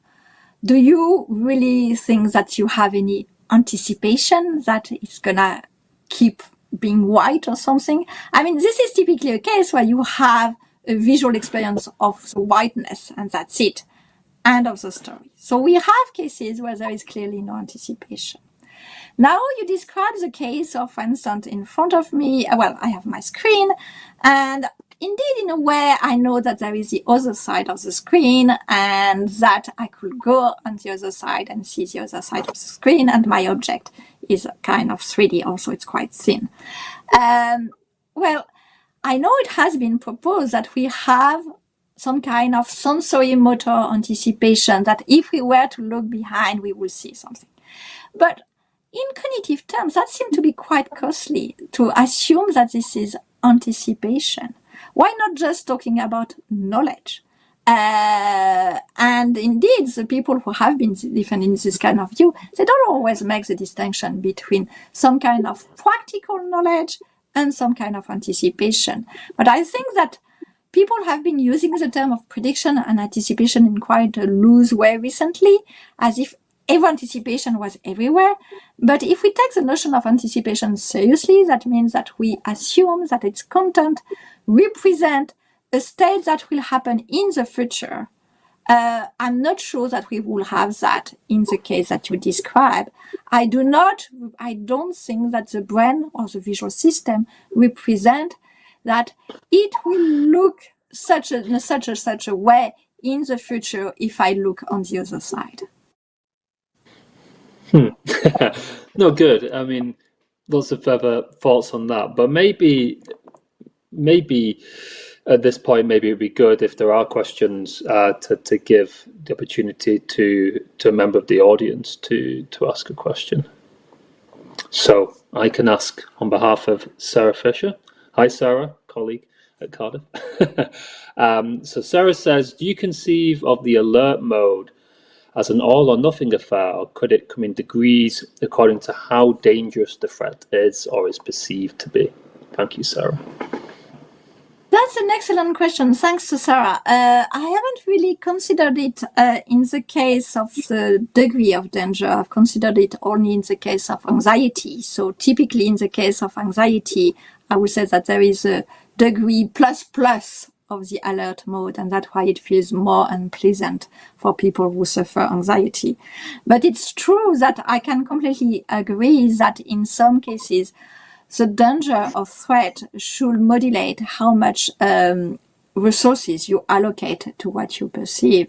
Do you really think that you have any anticipation that it's gonna keep being white or something? I mean, this is typically a case where you have a visual experience of the whiteness and that's it. End of the story. So we have cases where there is clearly no anticipation. Now you describe the case of, for instance, in front of me, well, I have my screen, and indeed, in a way, I know that there is the other side of the screen and that I could go on the other side and see the other side of the screen, and my object is kind of 3D, also it's quite thin. Well, I know it has been proposed that we have some kind of sensory motor anticipation, that if we were to look behind, we will see something. But in cognitive terms, that seems to be quite costly to assume that this is anticipation. Why not just talking about knowledge? And indeed, the people who have been defending this kind of view, they don't always make the distinction between some kind of practical knowledge and some kind of anticipation. But I think that people have been using the term of prediction and anticipation in quite a loose way recently, as if every anticipation was everywhere. But if we take the notion of anticipation seriously, that means that we assume that its content represent a state that will happen in the future. I'm not sure that we will have that in the case that you describe. I don't think that the brain or the visual system represent that it will look in such a way in the future if I look on the other side. No, good. I mean, lots of further thoughts on that, but maybe at this point, maybe it'd be good if there are questions to give the opportunity to a member of the audience to ask a question. So I can ask on behalf of Sarah Fisher. Hi, Sarah, colleague at Cardiff. So Sarah says, do you conceive of the alert mode as an all or nothing affair, or could it come in degrees according to how dangerous the threat is or is perceived to be? Thank you, Sarah. That's an excellent question. Thanks to Sarah. I haven't really considered it in the case of the degree of danger. I've considered it only in the case of anxiety. So typically in the case of anxiety, I would say that there is a degree plus of the alert mode, and that's why it feels more unpleasant for people who suffer anxiety. But it's true that I can completely agree that in some cases, the danger of threat should modulate how much resources you allocate to what you perceive.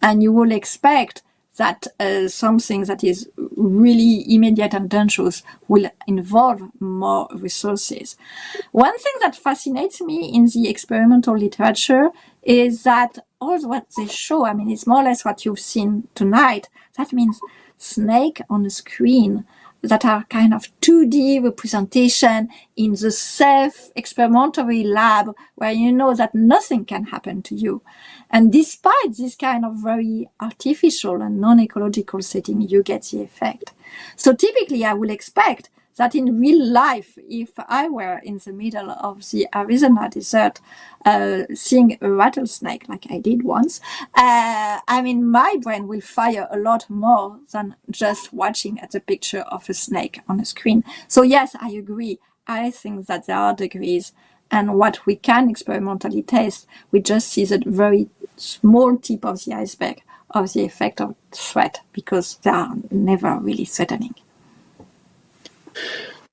And you will expect that something that is really immediate and dangerous will involve more resources. One thing that fascinates me in the experimental literature is that all what they show, I mean, it's more or less what you've seen tonight. That means snake on a screen that are kind of 2D representation in the safe experimentary lab where you know that nothing can happen to you. And despite this kind of very artificial and non-ecological setting, you get the effect. So typically I will expect that in real life, if I were in the middle of the Arizona desert, seeing a rattlesnake like I did once, I mean, my brain will fire a lot more than just watching at the picture of a snake on a screen. So yes, I agree. I think that there are degrees, and what we can experimentally test, we just see the very small tip of the iceberg of the effect of threat, because they are never really threatening.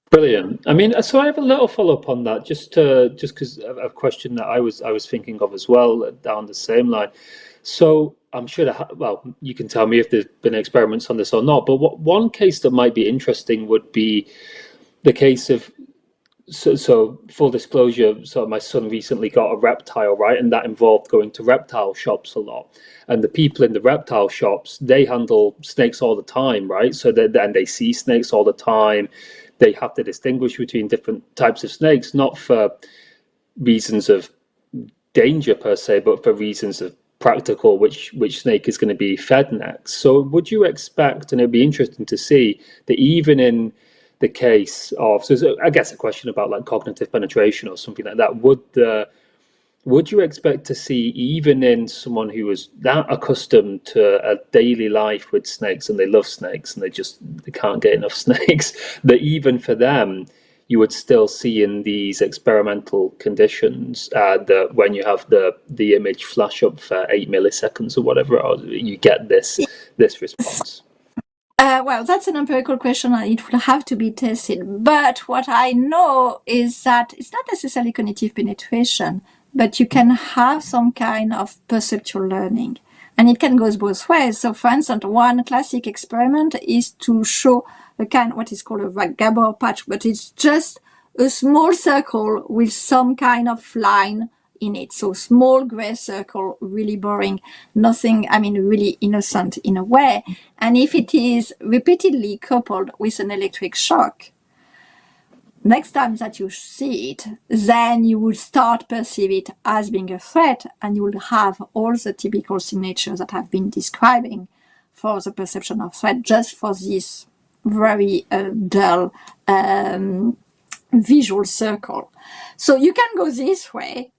Brilliant. I mean, so I have a little follow-up on that, just because of a question that I was thinking of as well down the same line. So I'm sure well, you can tell me if there's been experiments on this or not, but one case that might be interesting would be the case of, so full disclosure, so my son recently got a reptile, right? And that involved going to reptile shops a lot. And the people in the reptile shops, they handle snakes all the time, right? So and they see snakes all the time. They have to distinguish between different types of snakes, not for reasons of danger per se, but for reasons of practical, which snake is going to be fed next. So would you expect, and it'd be interesting to see, that even in the case of, so I guess a question about like cognitive penetration or something like that, would you expect to see, even in someone who was that accustomed to a daily life with snakes and they love snakes and they can't get enough snakes, that even for them you would still see in these experimental conditions that when you have the image flash up for 8 milliseconds or whatever, you get this response? Well, that's an empirical question and it will have to be tested. But what I know is that it's not necessarily cognitive penetration, but you can have some kind of perceptual learning. And it can go both ways. So for instance, one classic experiment is to show a kind what is called a Gabor patch, but it's just a small circle with some kind of line in it. So small gray circle, really boring, nothing, I mean, really innocent in a way. And if it is repeatedly coupled with an electric shock, next time that you see it, then you will start perceive it as being a threat, and you will have all the typical signatures that I've been describing for the perception of threat, just for this very dull visual circle. So you can go this way,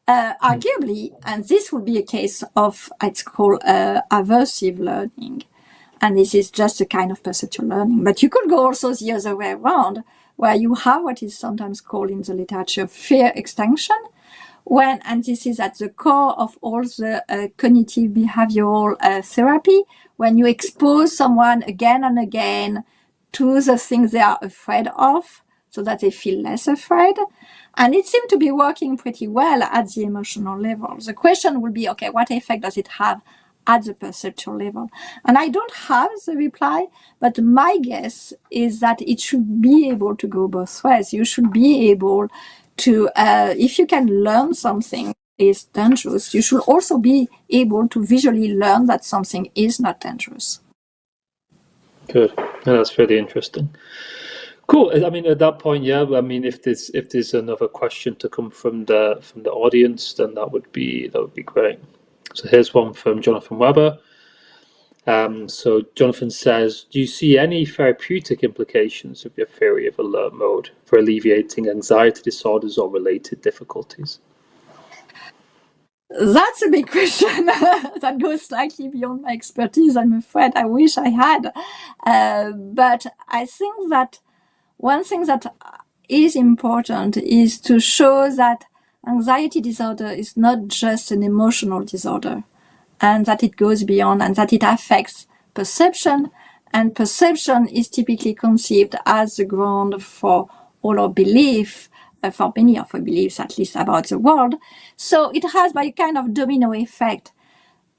arguably, and this would be a case of, it's called aversive learning. And this is just a kind of perceptual learning. But you could go also the other way around, where you have what is sometimes called in the literature fear extinction, and this is at the core of all the cognitive behavioral therapy, when you expose someone again and again to the things they are afraid of, so that they feel less afraid. And it seemed to be working pretty well at the emotional level. The question would be, okay, what effect does it have at the perceptual level. And I don't have the reply, but my guess is that it should be able to go both ways. You should be able to, if you can learn something is dangerous, you should also be able to visually learn that something is not dangerous. Good. Yeah, that's really interesting. Cool. I mean, at that point, yeah. I mean, if there's another question to come from the audience, then that would be great. So here's one from Jonathan Weber. So Jonathan says, do you see any therapeutic implications of your theory of alert mode for alleviating anxiety disorders or related difficulties? That's a big question that goes slightly beyond my expertise, I'm afraid. I wish I had. But I think that one thing that is important is to show that anxiety disorder is not just an emotional disorder, and that it goes beyond, and that it affects perception, and perception is typically conceived as the ground for all our belief, for many of our beliefs, at least about the world. So it has, by a kind of domino effect,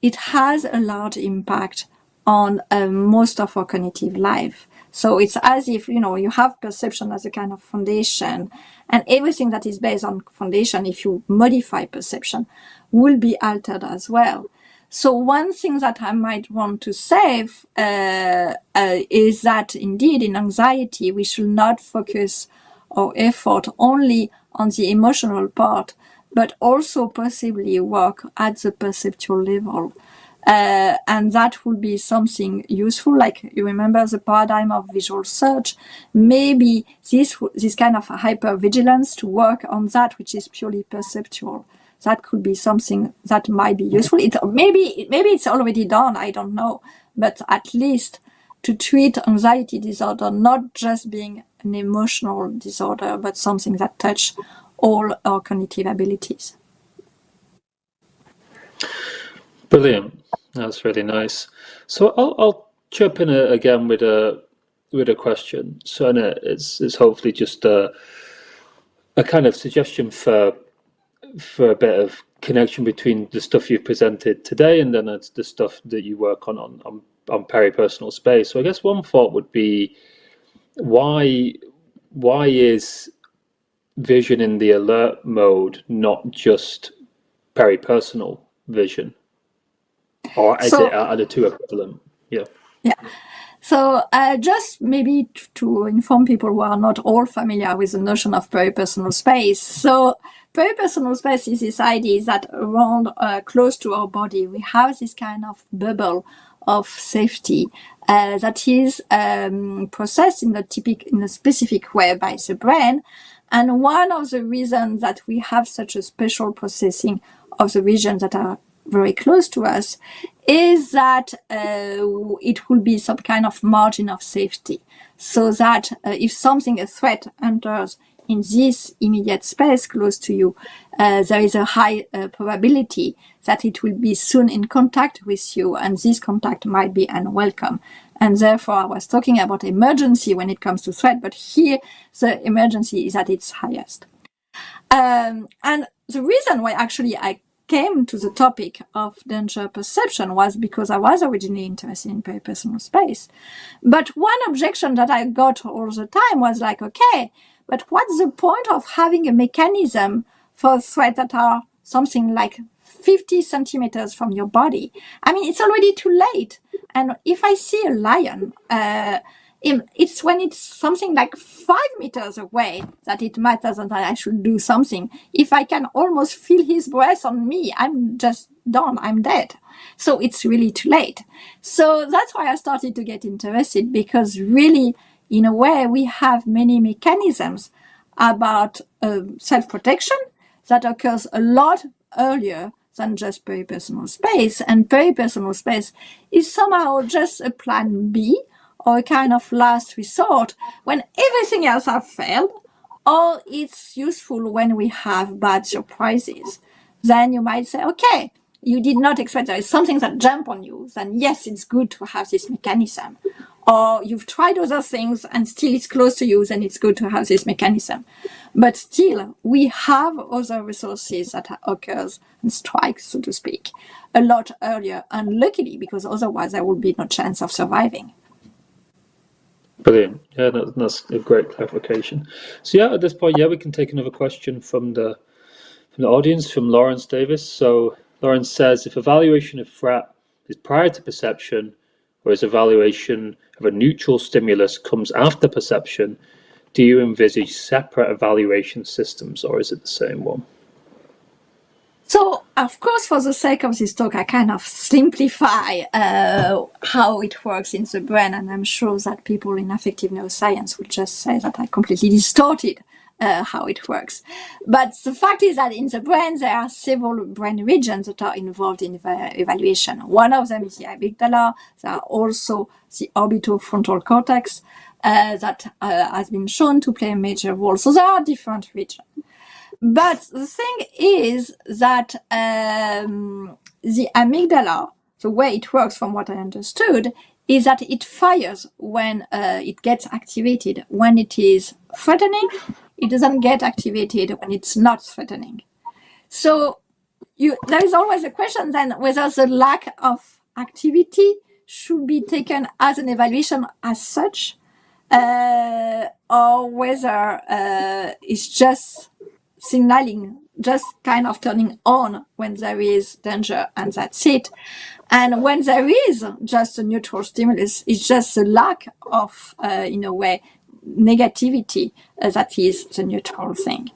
it has a large impact on most of our cognitive life. So it's as if, you have perception as a kind of foundation, and everything that is based on foundation, if you modify perception, will be altered as well. So one thing that I might want to say is that indeed in anxiety, we should not focus our effort only on the emotional part, but also possibly work at the perceptual level. And that would be something useful. Like, you remember the paradigm of visual search, maybe this kind of hypervigilance to work on that which is purely perceptual. That could be something that might be useful. Maybe it's already done, I don't know. But at least to treat anxiety disorder not just being an emotional disorder, but something that touches all our cognitive abilities. Brilliant. That's really nice. So I'll chip in again with a question. So it's hopefully just a kind of suggestion for a bit of connection between the stuff you've presented today and then the stuff that you work on peripersonal space. So I guess one thought would be, why is vision in the alert mode not just peripersonal vision? Or are the two equivalent? Yeah. So just maybe to inform people who are not all familiar with the notion of peripersonal space. So peripersonal space is this idea that around, close to our body, we have this kind of bubble of safety that is processed in a specific way by the brain. And one of the reasons that we have such a special processing of the regions that are very close to us is that it will be some kind of margin of safety, so that if a threat enters in this immediate space close to you, there is a high probability that it will be soon in contact with you, and this contact might be unwelcome. And therefore, I was talking about emergency when it comes to threat, but here the emergency is at its highest. And the reason why actually I came to the topic of danger perception was because I was originally interested in peripersonal space. But one objection that I got all the time was like, okay, but what's the point of having a mechanism for threats that are something like 50 centimeters from your body? I mean, it's already too late. And if I see a lion, it's when it's something like 5 meters away that it matters and that I should do something. If I can almost feel his breath on me, I'm just done, I'm dead. So it's really too late. So that's why I started to get interested, because really, in a way, we have many mechanisms about self-protection that occurs a lot earlier than just peripersonal space. And peripersonal space is somehow just a plan B, or a kind of last resort when everything else has failed, or it's useful when we have bad surprises. Then you might say, okay, you did not expect there is something that jumped on you, then yes, it's good to have this mechanism. or you've tried other things and still it's close to you, then it's good to have this mechanism. But still, we have other resources that occurs and strikes, so to speak, a lot earlier, and luckily, because otherwise there would be no chance of surviving. Brilliant. Yeah, that's a great clarification. So yeah, at this point, we can take another question from the audience, from Lawrence Davis. So Lawrence says, if evaluation of threat is prior to perception, whereas evaluation of a neutral stimulus comes after perception, do you envisage separate evaluation systems, or is it the same one? So, of course, for the sake of this talk, I kind of simplify how it works in the brain, and I'm sure that people in affective neuroscience will just say that I completely distorted how it works. But the fact is that in the brain, there are several brain regions that are involved in evaluation. One of them is the amygdala. There are also the orbitofrontal cortex that has been shown to play a major role. So there are different regions. But the thing is that the amygdala, the way it works from what I understood, is that it fires when it gets activated. When it is threatening, it doesn't get activated when it's not threatening. So there is always a question then whether the lack of activity should be taken as an evaluation as such, or whether it's just signaling, just kind of turning on when there is danger, and that's it. And when there is just a neutral stimulus, it's just the lack of, in a way, negativity that is the neutral thing.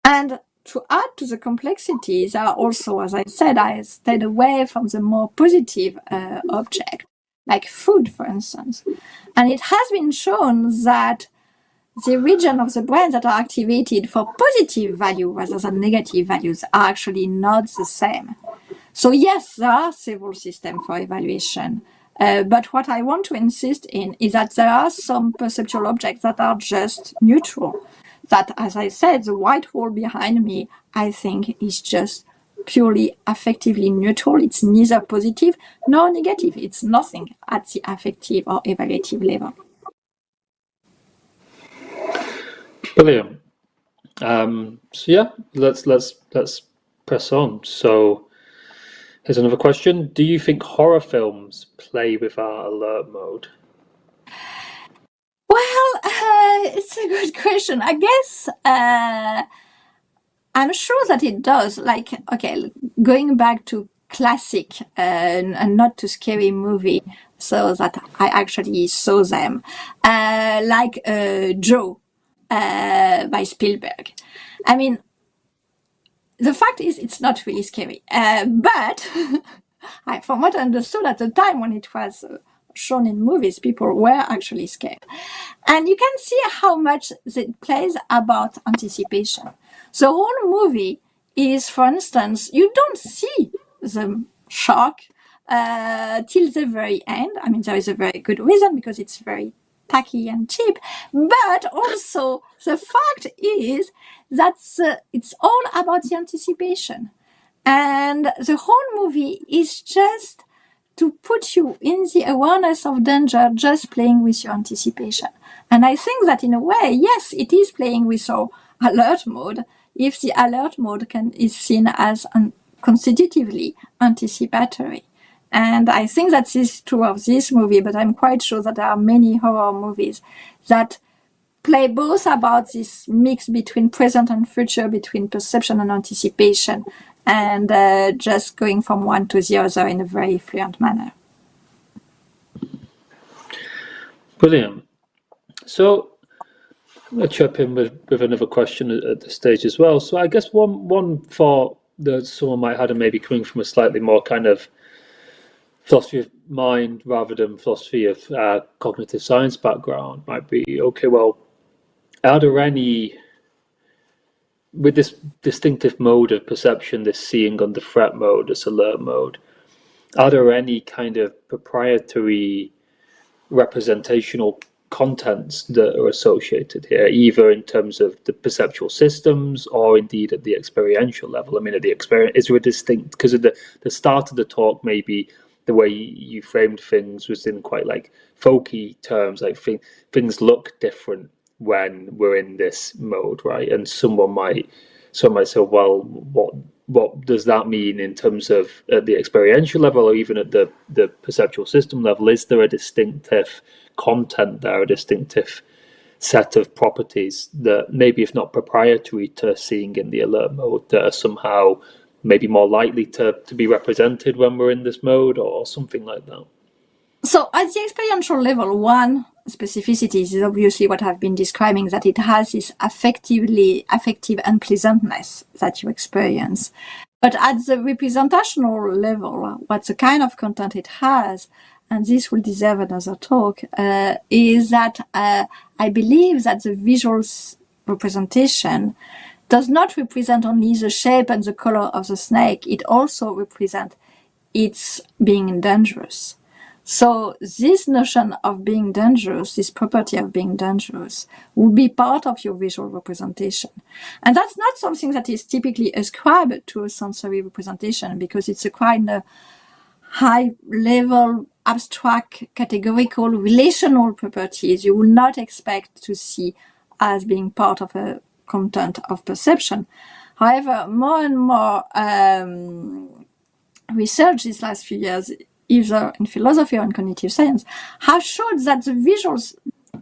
And to add to the complexity, there are also, as I said, I stayed away from the more positive object, like food, for instance. And it has been shown that the region of the brain that are activated for positive value rather than negative values are actually not the same. So yes, there are several systems for evaluation. But what I want to insist in is that there are some perceptual objects that are just neutral. That, as I said, the white wall behind me, I think, is just purely affectively neutral. It's neither positive nor negative. It's nothing at the affective or evaluative level. Brilliant. So let's press on. So here's another question. Do you think horror films play with our alert mode? Well, it's a good question. I guess I'm sure that it does. Like, okay, going back to classic and not too scary movie, so that I actually saw them, like Joe by Spielberg. I mean, the fact is, it's not really scary. But from what I understood at the time when it was shown in movies, people were actually scared. And you can see how much it plays about anticipation. The whole movie is, for instance, you don't see the shock till the very end. I mean, there is a very good reason because it's very tacky and cheap, but also the fact is that it's all about the anticipation. And the whole movie is just to put you in the awareness of danger, just playing with your anticipation. And I think that in a way, yes, it is playing with your alert mode, if the alert mode is seen as constitutively anticipatory. And I think that this is true of this movie, but I'm quite sure that there are many horror movies that play both about this mix between present and future, between perception and anticipation, and just going from one to the other in a very fluent manner. Brilliant. So I'm going to chip in with another question at this stage as well. So I guess one thought that someone might have, and maybe coming from a slightly more kind of philosophy of mind rather than philosophy of cognitive science background, might be, okay, well, are there any, with this distinctive mode of perception, this seeing under threat mode, this alert mode, are there any kind of proprietary representational contents that are associated here, either in terms of the perceptual systems or indeed at the experiential level? I mean, at the experience, is there a distinct, because at the start of the talk, maybe the way you framed things was in quite like folky terms, like things look different when we're in this mode, right? And someone might say, well, what does that mean in terms of at the experiential level, or even at the perceptual system level? Is there a distinctive content there, a distinctive set of properties that maybe, if not proprietary to seeing in the alert mode, that are somehow maybe more likely to be represented when we're in this mode, or something like that? So at the experiential level, one specificity is obviously what I've been describing, that it has this affective unpleasantness that you experience. But at the representational level, what the kind of content it has, and this will deserve another talk, is that I believe that the visual representation does not represent only the shape and the color of the snake, it also represents its being dangerous. So this notion of being dangerous, this property of being dangerous, will be part of your visual representation. And that's not something that is typically ascribed to a sensory representation, because it's a kind of high-level, abstract, categorical, relational properties you will not expect to see as being part of a content of perception. However, more and more research these last few years, either in philosophy or in cognitive science, has showed that the visual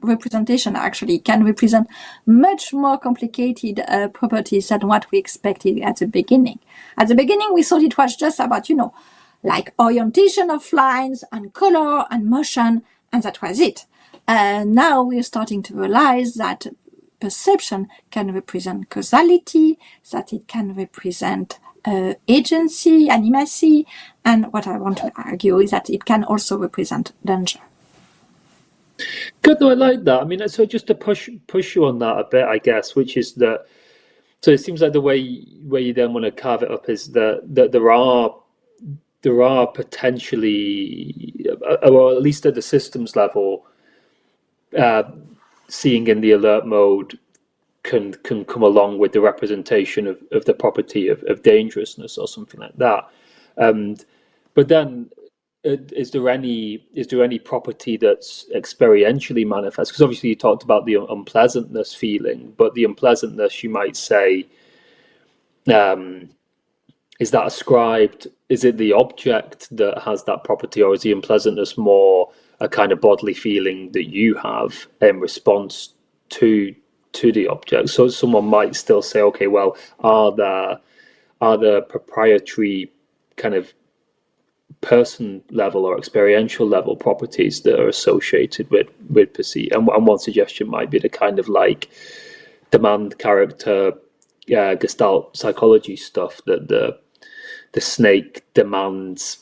representation actually can represent much more complicated properties than what we expected at the beginning. At the beginning, we thought it was just about, like orientation of lines and color and motion, and that was it. Now we're starting to realize that perception can represent causality, that it can represent agency, animacy, and what I want to argue is that it can also represent danger. Good, no, I like that. I mean, so just to push you on that a bit, I guess, which is that. So it seems like the way you then want to carve it up is that there are potentially, or at least at the systems level, seeing in the alert mode can come along with the representation of the property of dangerousness or something like that. But then, is there any property that's experientially manifest? Because obviously you talked about the unpleasantness feeling, but the unpleasantness, you might say, is that ascribed? Is it the object that has that property, or is the unpleasantness more a kind of bodily feeling that you have in response to the object? So someone might still say, okay, well, are there proprietary kind of person level or experiential level properties that are associated with perceive? And one suggestion might be the kind of like demand character Gestalt psychology stuff, that the snake demands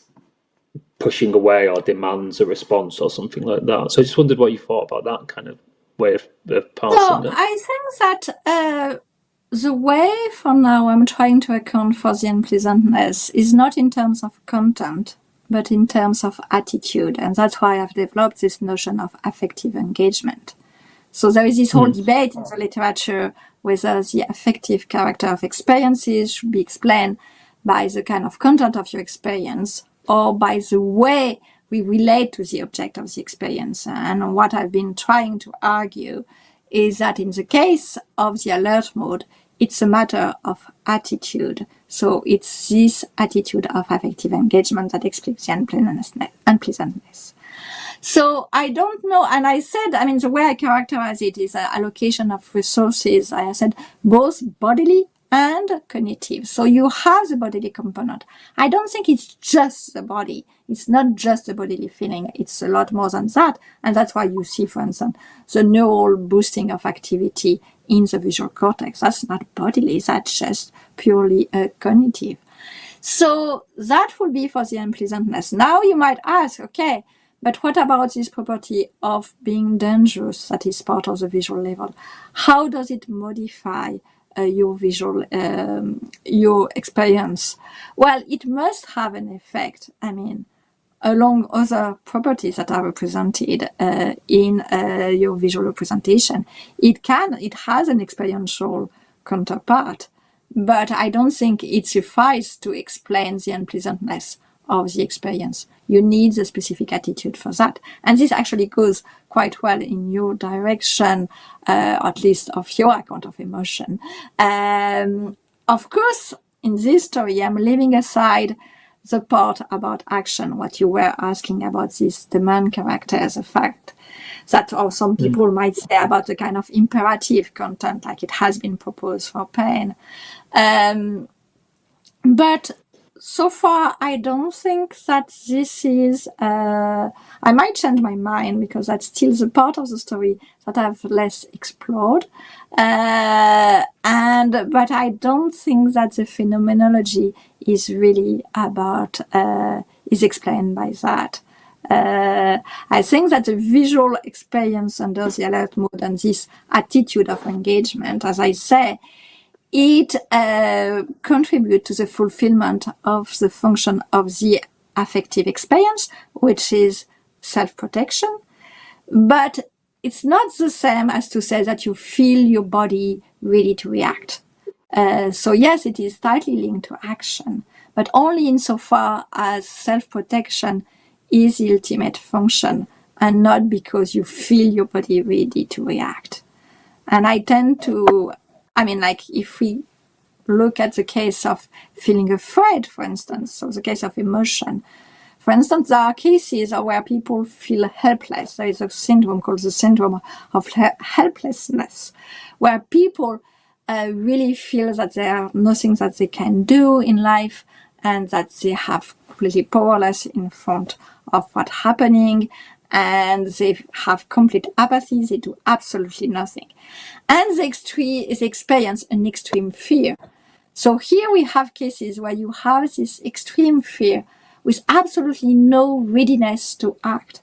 pushing away or demands a response or something like that. So I just wondered what you thought about that kind of way of parsing it. I think that the way for now I'm trying to account for the unpleasantness is not in terms of content, but in terms of attitude. And that's why I've developed this notion of affective engagement. So there is this whole debate in the literature whether the affective character of experiences should be explained by the kind of content of your experience or by the way we relate to the object of the experience. And what I've been trying to argue is that in the case of the alert mode, it's a matter of attitude. So it's this attitude of affective engagement that explains the unpleasantness. So I don't know, and I said, the way I characterize it is an allocation of resources. I said both bodily and cognitive. So you have the bodily component. I don't think it's just the body. It's not just a bodily feeling. It's a lot more than that. And that's why you see, for instance, the neural boosting of activity in the visual cortex. That's not bodily. That's just purely cognitive. So that would be for the unpleasantness. Now you might ask, okay, but what about this property of being dangerous that is part of the visual level? How does it modify your visual, your experience? Well, it must have an effect, along other properties that are represented in your visual representation. It has an experiential counterpart, but I don't think it suffices to explain the unpleasantness of the experience. You need the specific attitude for that. And this actually goes quite well in your direction, at least of your account of emotion. Of course, in this story, I'm leaving aside the part about action, what you were asking about this, the main character, the fact that, or some people might say about the kind of imperative content, like it has been proposed for pain. But so far, I don't think that this is, I might change my mind because that's still the part of the story that I've less explored. But I don't think that the phenomenology is really about, is explained by that. I think that the visual experience under the alert mode and this attitude of engagement, as I say, it contributes to the fulfillment of the function of the affective experience, which is self-protection. But it's not the same as to say that you feel your body ready to react. So yes, it is tightly linked to action, but only insofar as self-protection is the ultimate function and not because you feel your body ready to react. And I tend to, like if we look at the case of feeling afraid, for instance, so the case of emotion, for instance, there are cases where people feel helpless. There is a syndrome called the syndrome of helplessness, where people really feel that there are nothing that they can do in life and that they have completely powerless in front of what's happening, and they have complete apathy, they do absolutely nothing. And they experience an extreme fear. So here we have cases where you have this extreme fear with absolutely no readiness to act.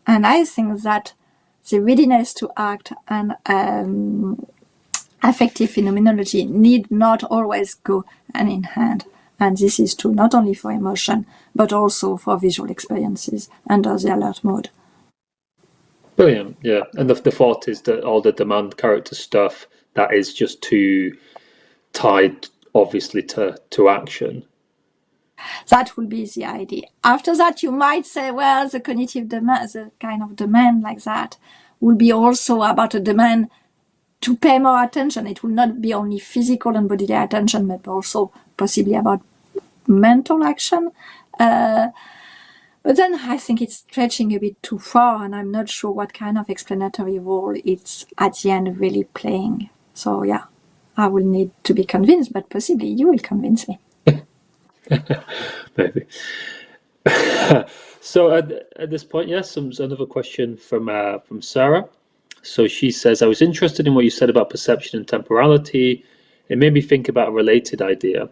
And I think that the readiness to act and affective phenomenology need not always go hand in hand. And this is true not only for emotion, but also for visual experiences under the alert mode. Brilliant, yeah. And the thought is that all the demand character stuff, that is just too tied, obviously, to action. That will be the idea. After that, you might say, well, the cognitive demand, the kind of demand like that, will be also about a demand to pay more attention. It will not be only physical and bodily attention, but also possibly about mental action. But then I think it's stretching a bit too far, and I'm not sure what kind of explanatory role it's at the end really playing. So yeah, I will need to be convinced, but possibly you will convince me. Maybe. So at this point, yes, another question from Sarah. So she says, I was interested in what you said about perception and temporality. It made me think about a related idea,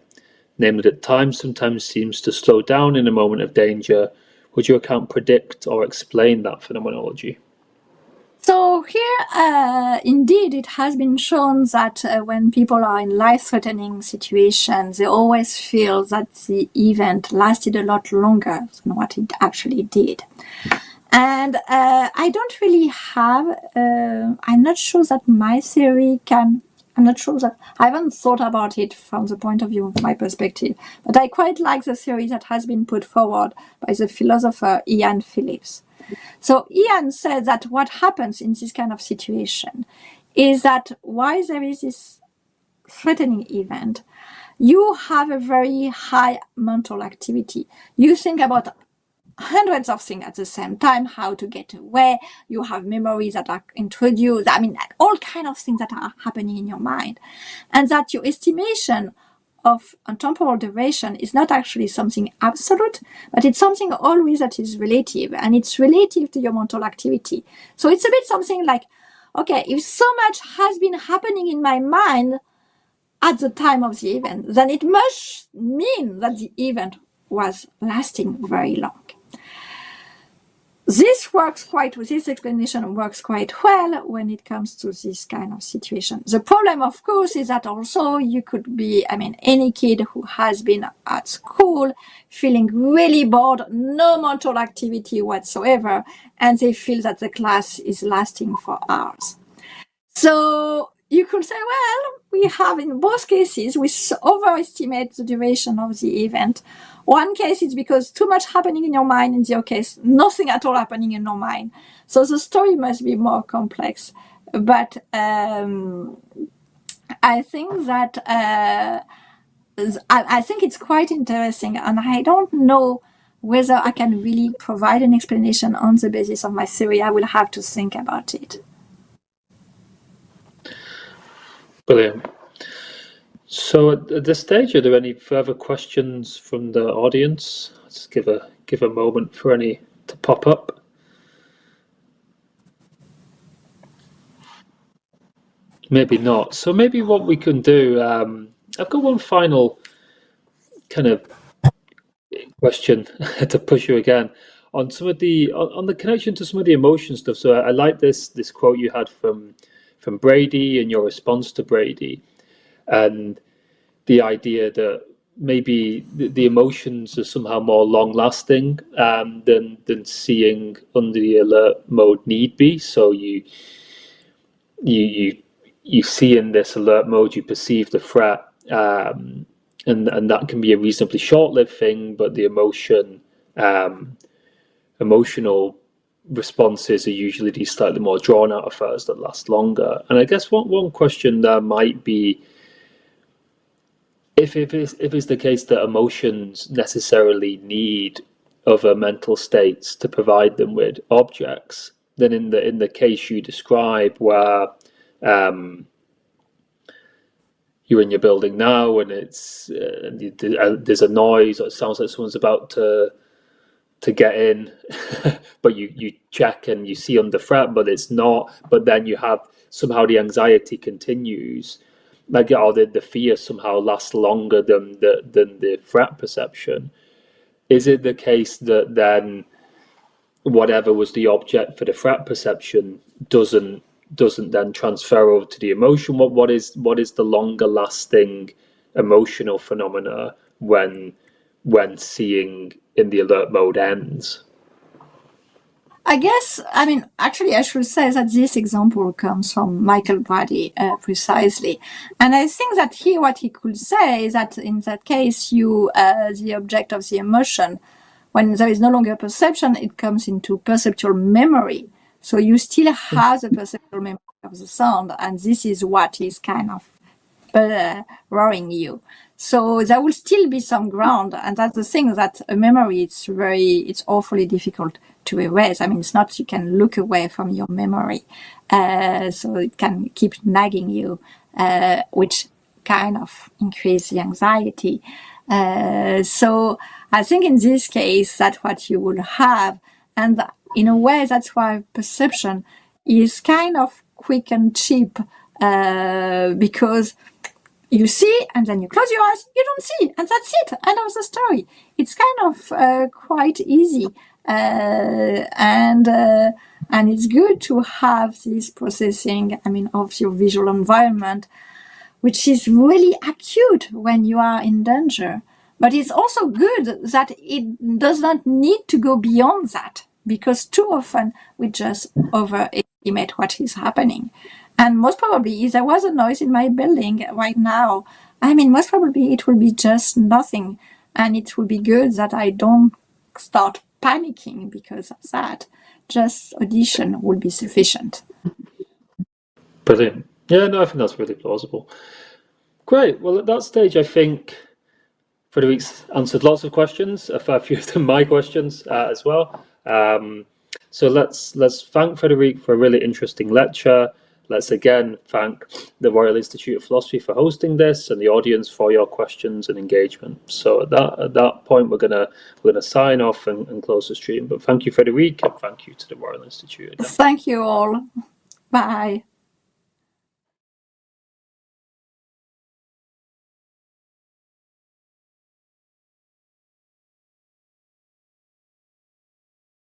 namely that time sometimes seems to slow down in a moment of danger. Would your account predict or explain that phenomenology? So here, indeed, it has been shown that when people are in life-threatening situations, they always feel that the event lasted a lot longer than what it actually did. And I don't really have, I'm not sure that my theory can, I'm not sure that, I haven't thought about it from the point of view of my perspective, but I quite like the theory that has been put forward by the philosopher Ian Phillips. So Ian said that what happens in this kind of situation is that while there is this threatening event, you have a very high mental activity. You think about hundreds of things at the same time, how to get away. You have memories that are introduced. All kinds of things that are happening in your mind. And that your estimation of a temporal duration is not actually something absolute, but it's something always that is relative, and it's relative to your mental activity. So it's a bit something like, okay, if so much has been happening in my mind at the time of the event, then it must mean that the event was lasting very long. This explanation works quite well when it comes to this kind of situation. The problem, of course, is that also you could be, any kid who has been at school feeling really bored, no mental activity whatsoever, and they feel that the class is lasting for hours. So you could say, well, we have in both cases, we overestimate the duration of the event, One case it's because too much happening in your mind, in the other case nothing at all happening in your mind. So the story must be more complex. But I think that I think it's quite interesting, and I don't know whether I can really provide an explanation on the basis of my theory. I will have to think about it. Brilliant. So at this stage, are there any further questions from the audience? Let's give a moment for any to pop up. Maybe not. So maybe what we can do, I've got one final kind of question to push you again on some of on the connection to some of the emotion stuff. So I like this quote you had from Brady and your response to Brady, and the idea that maybe the emotions are somehow more long lasting than seeing under the alert mode need be. So you see in this alert mode, you perceive the threat, and that can be a reasonably short-lived thing, but the emotional responses are usually these slightly more drawn-out affairs that last longer. And I guess one question there might be, if it's the case that emotions necessarily need other mental states to provide them with objects, then in the case you describe where you're in your building now and it's there's a noise, or it sounds like someone's about to get in, but you check and you see under threat, but it's not. But then you have somehow the anxiety continues, like, or the fear somehow lasts longer than the threat perception. Is it the case that then whatever was the object for the threat perception doesn't then transfer over to the emotion? What is the longer lasting emotional phenomena when seeing in the alert mode ends? I guess, I mean, actually, I should say that this example comes from Michael Brady precisely. And I think that here what he could say is that in that case, the object of the emotion, when there is no longer perception, it comes into perceptual memory. So you still have the perceptual memory of the sound, and this is what is kind of worrying you. So there will still be some ground, and that's the thing, that a memory, it's awfully difficult to erase. I mean, it's not you can look away from your memory, so it can keep nagging you, which kind of increase the anxiety. So I think in this case, that's what you will have, and in a way, that's why perception is kind of quick and cheap, because you see, and then you close your eyes, you don't see, and that's it, end of the story. It's kind of quite easy, and it's good to have this processing, I mean, of your visual environment, which is really acute when you are in danger. But it's also good that it does not need to go beyond that, because too often we just overestimate what is happening. And most probably, if there was a noise in my building right now, I mean, most probably it will be just nothing. And it will be good that I don't start panicking because of that. Just audition will be sufficient. Brilliant. Yeah, no, I think that's really plausible. Great. Well, at that stage, I think Frédérique's answered lots of questions, a fair few of them my questions as well. So let's thank Frédérique for a really interesting lecture. Let's again thank the Royal Institute of Philosophy for hosting this, and the audience for your questions and engagement. So at that point, we're gonna sign off and close the stream. But thank you, Frédérique, and thank you to the Royal Institute again. Thank you all. Bye.